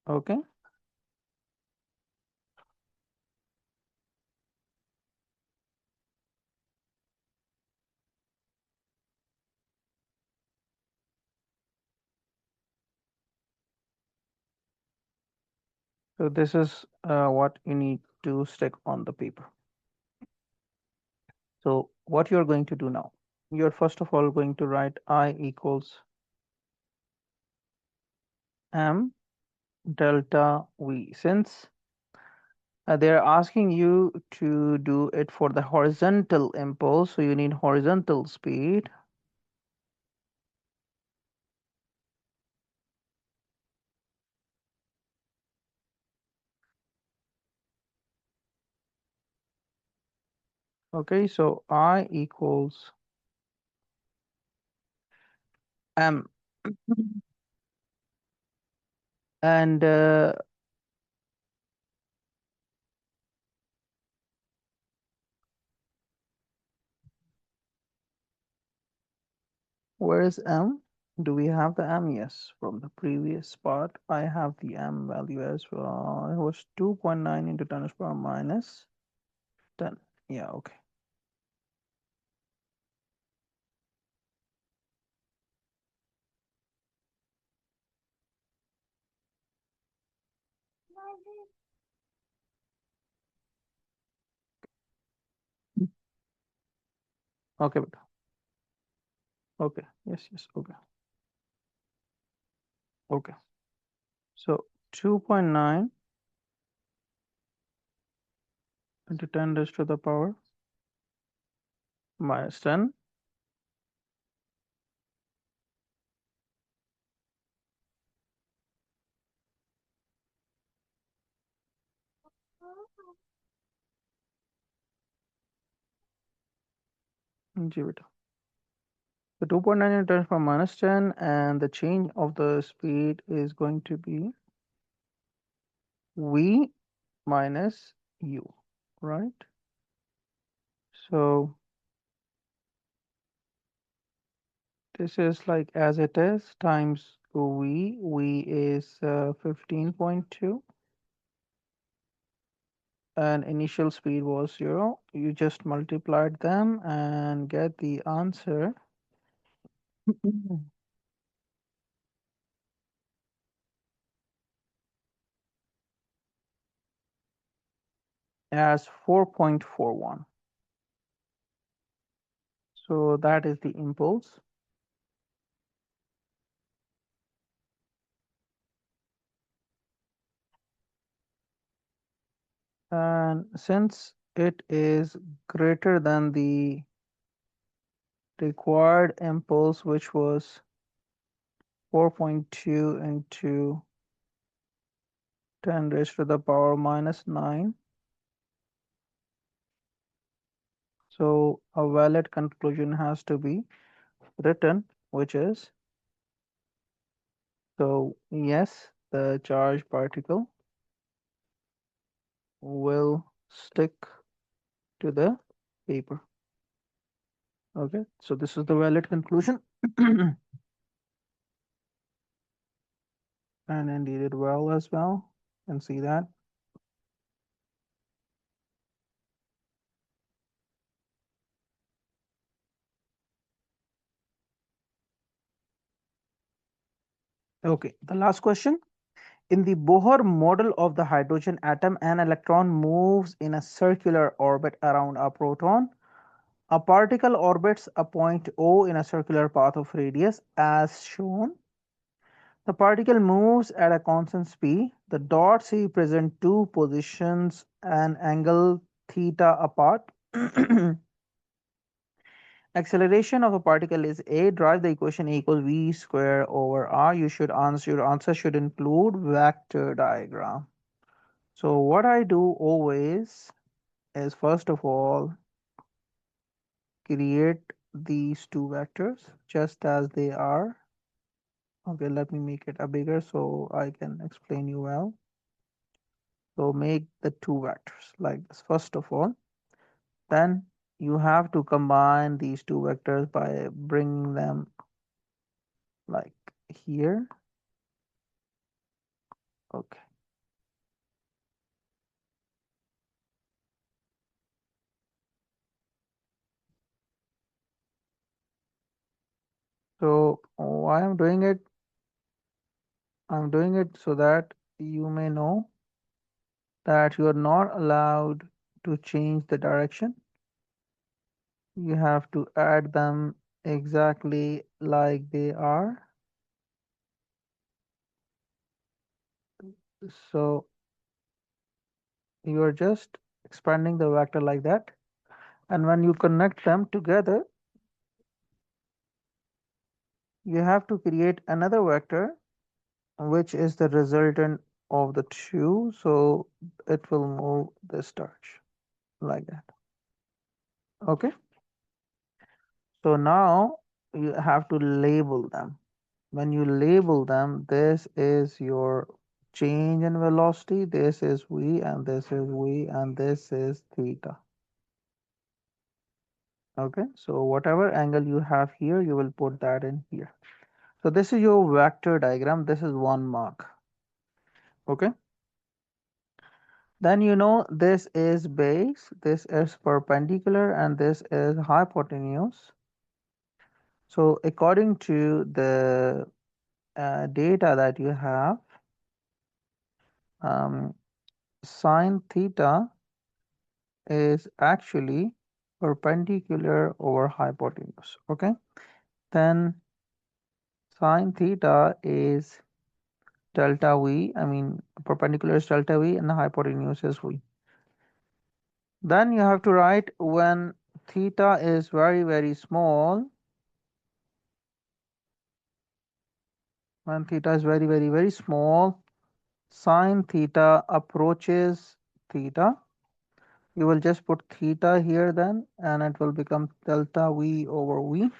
Okay. So this is what you need to stick on the paper. So what you're going to do now, you're first of all going to write I equals m delta v. Since they're asking you to do it for the horizontal impulse, so you need horizontal speed. Okay, so I equals m. And where is m? Do we have the m? Yes, from the previous part, I have the m value as well. It was 2.9 into 10 to the power minus 10. Yeah, okay. Okay, beta. Okay, yes, yes, okay, okay. So 2.9 into 10 raised to the power minus 10. G beta. So 2.9 into 10 to the power minus 10, and the change of the speed is going to be v minus u, right? So this is like as it is times v. V is 15.2, and initial speed was 0. You just multiplied them and get the answer as 4.41. So that is the impulse. And since it is greater than the required impulse, which was 4.2 into 10 raised to the power minus 9, so a valid conclusion has to be written, which is, so yes, the charged particle will stick to the paper. Okay, so this is the valid conclusion. And indeed it well as well. You can see that. Okay, the last question. In the Bohr model of the hydrogen atom, an electron moves in a circular orbit around a proton. A particle orbits a point O in a circular path of radius as shown. The particle moves at a constant speed. The dots represent two positions and angle theta apart. Acceleration of a particle is a. Drive the equation A equals v square over r. Your answer should include vector diagram. So what I do always is, first of all, create these two vectors just as they are. Okay, let me make it a bigger so I can explain you well. So make the two vectors like this first of all. Then you have to combine these two vectors by bringing them like here. Okay. So why I'm doing it? I'm doing it so that you may know that you are not allowed to change the direction. You have to add them exactly like they are. So you are just expanding the vector like that. And when you connect them together, you have to create another vector, which is the resultant of the two. So it will move this direction like that. Okay. So now you have to label them. When you label them, this is your change in velocity, this is v, and this is v, and this is theta. Okay, so whatever angle you have here, you will put that in here. So this is your vector diagram. This is 1 mark. Okay, then you know this is base, this is perpendicular, and this is hypotenuse. So according to the data that you have, um, sine theta is actually perpendicular over hypotenuse. Okay, then sine theta is delta v. I mean, perpendicular is delta v and the hypotenuse is v. Then you have to write when theta is very small, when theta is very small, sine theta approaches theta. You will just put theta here then, and it will become delta v over v.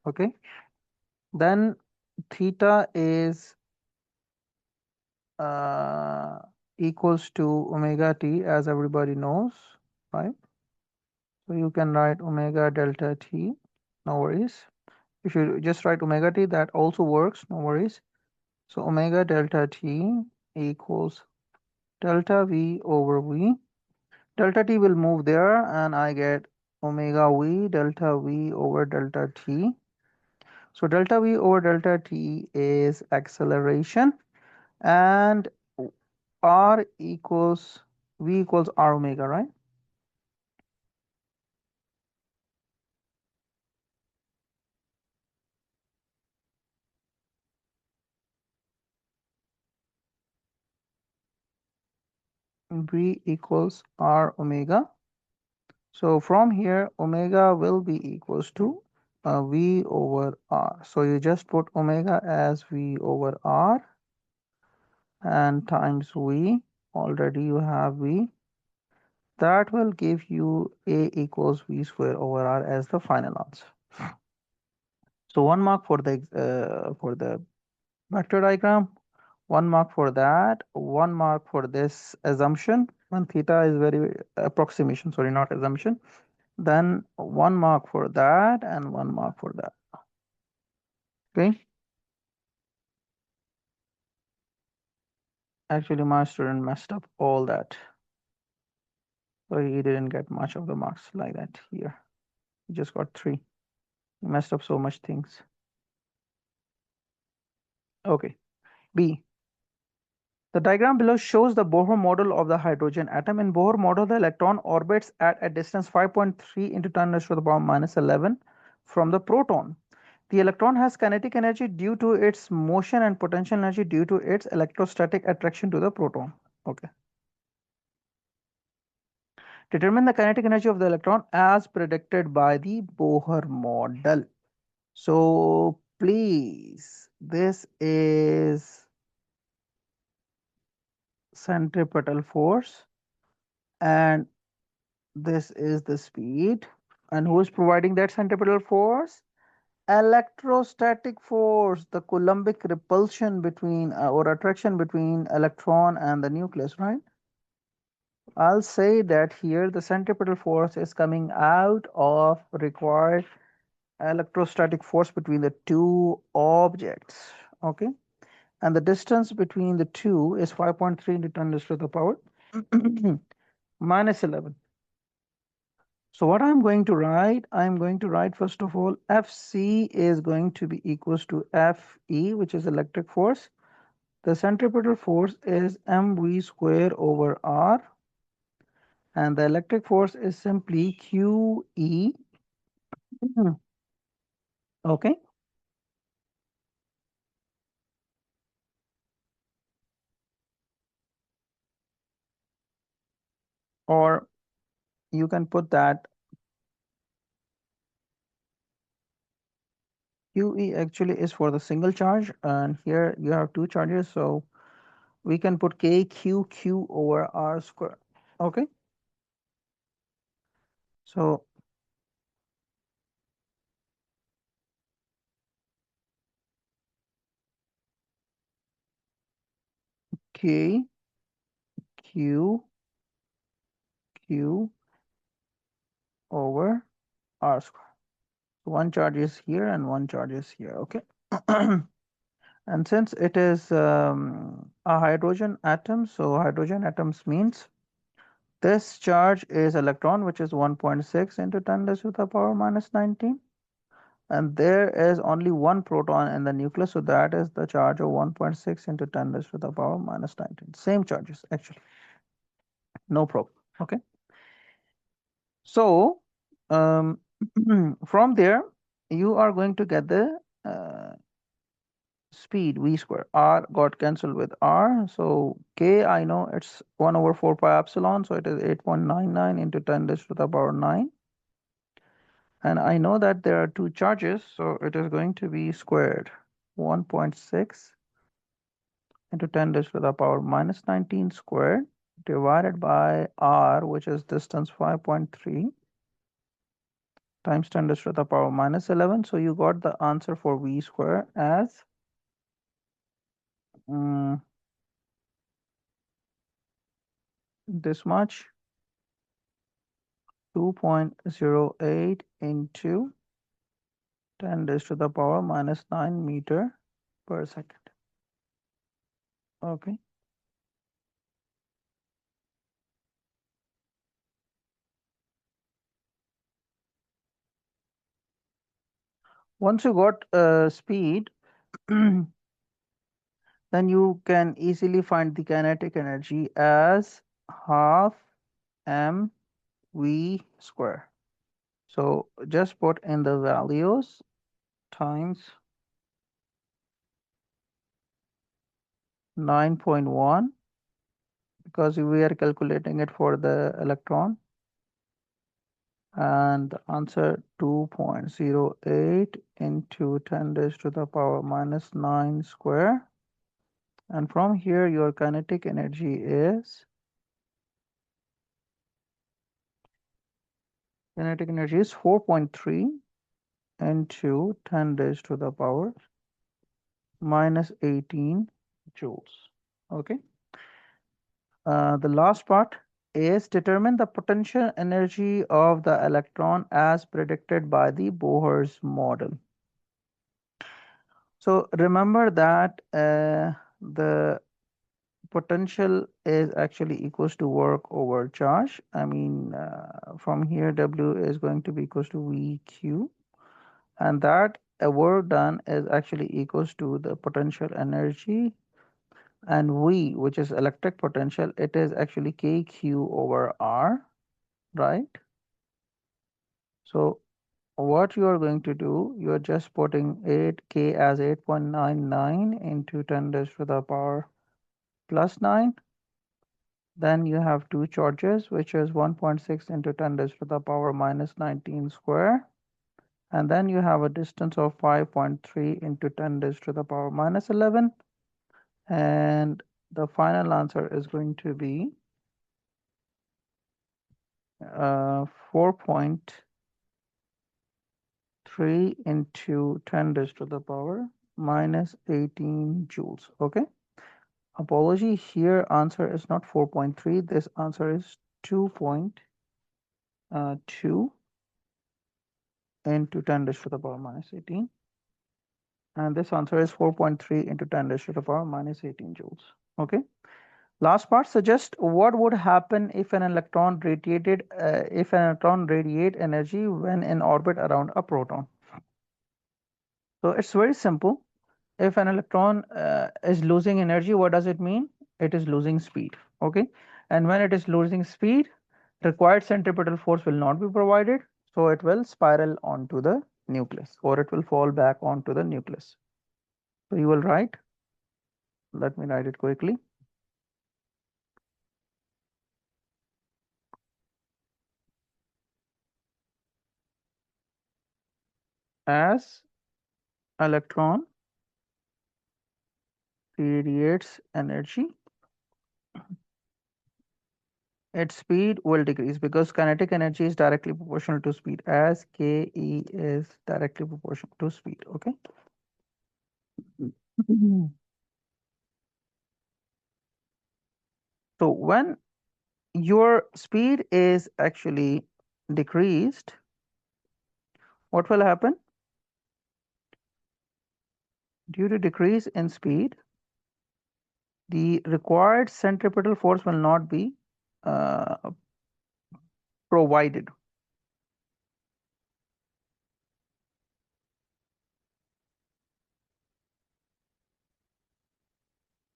Okay, then theta is uh, equals to omega t, as everybody knows, right? So you can write omega delta t, no worries. If you just write omega t, that also works, no worries. So omega delta t equals delta v over v. Delta t will move there, and I get omega v delta v over delta t. So delta v over delta t is acceleration, and r equals v equals r omega, right? V equals R omega. So from here, omega will be equals to V over R. So you just put omega as V over R and times V. Already you have V. That will give you A equals V square over R as the final answer. So 1 mark for the vector diagram, 1 mark for that, 1 mark for this assumption. When theta is very approximation, sorry, not assumption. Then 1 mark for that and 1 mark for that. Okay. Actually, my student messed up all that. So he didn't get much of the marks like that here. He just got 3. He messed up so much things. Okay. B. The diagram below shows the Bohr model of the hydrogen atom. In Bohr model, the electron orbits at a distance 5.3 into 10 raised to the power minus 11 from the proton. The electron has kinetic energy due to its motion and potential energy due to its electrostatic attraction to the proton. Okay. Determine the kinetic energy of the electron as predicted by the Bohr model. So please, this is centripetal force and this is the speed. And who is providing that centripetal force? Electrostatic force, the Coulombic repulsion between or attraction between electron and the nucleus, right? I'll say that here the centripetal force is coming out of required electrostatic force between the two objects. Okay. And the distance between the two is 5.3 into 10 raised to the power minus 11. So what I'm going to write, I'm going to write first of all, Fc is going to be equals to Fe, which is electric force. The centripetal force is mv square over r. And the electric force is simply QE. Okay. Or you can put that QE actually is for the single charge. And here you have two charges. So we can put KQQ over R square. Okay. So KQQ over R square. So one charge is here and one charge is here. Okay. And since it is a hydrogen atom, so hydrogen atoms means this charge is electron, which is 1.6 into 10 raised to the power minus 19. And there is only one proton in the nucleus, so that is the charge of 1.6 into 10 raised to the power minus 19. Same charges, actually. No problem. Okay. So, from there, you are going to get the speed v square. R got cancelled with R. So K, I know it's 1 over 4 pi epsilon. So it is 8.99 into 10 raised to the power 9. And I know that there are two charges. So it is going to be squared 1.6 into 10 raised to the power minus 19 squared divided by R, which is distance 5.3 times 10 raised to the power minus 11. So you got the answer for v square as this much, 2.08 into 10 raised to the power minus 9 meter per second. Okay. Once you got speed, then you can easily find the kinetic energy as half m v square. So just put in the values times 9.1 because we are calculating it for the electron. And the answer 2.08 into 10 raised to the power minus 9 square. And from here, your kinetic energy is 4.3 into 10 raised to the power minus 18 joules. Okay. The last part is determine the potential energy of the electron as predicted by the Bohr's model. So remember that the potential is actually equals to work over charge. I mean, from here, W is going to be equals to VQ, and that work done is actually equals to the potential energy, and V, which is electric potential, it is actually KQ over R, right? So what you are going to do, you are just putting 8K as 8.99 into 10 raised to the power plus 9. Then you have two charges, which is 1.6 into 10 raised to the power minus 19 square. And then you have a distance of 5.3 into 10 raised to the power minus 11. And the final answer is going to be 4.3 into 10 raised to the power minus 18 joules. Okay. Apology, here answer is not 4.3. This answer is 2.2 into 10 raised to the power minus 18. And this answer is 4.3 into 10 raised to the power minus 18 joules. Okay. Last part, suggest what would happen if an electron radiate energy when in orbit around a proton. So it's very simple. If an electron is losing energy, what does it mean? It is losing speed. Okay. And when it is losing speed, required centripetal force will not be provided. So it will spiral onto the nucleus, or it will fall back onto the nucleus. So you will write, let me write it quickly. As electron radiates energy, its speed will decrease because kinetic energy is directly proportional to speed, as Ke is directly proportional to speed. Okay. So when your speed is actually decreased, what will happen? Due to decrease in speed, the required centripetal force will not be uh, provided.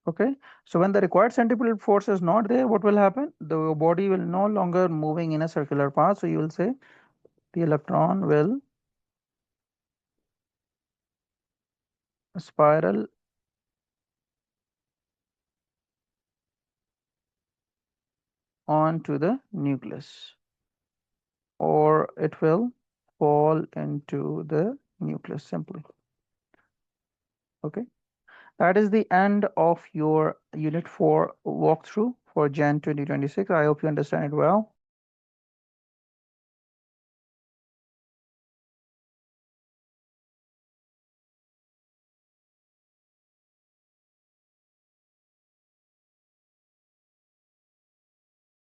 Okay, so when the required centripetal force is not there, what will happen? The body will no longer moving in a circular path. So you will say the electron will spiral onto the nucleus, or it will fall into the nucleus simply. Okay, that is the end of your Unit 4 walkthrough for Jan 2026. I hope you understand it well.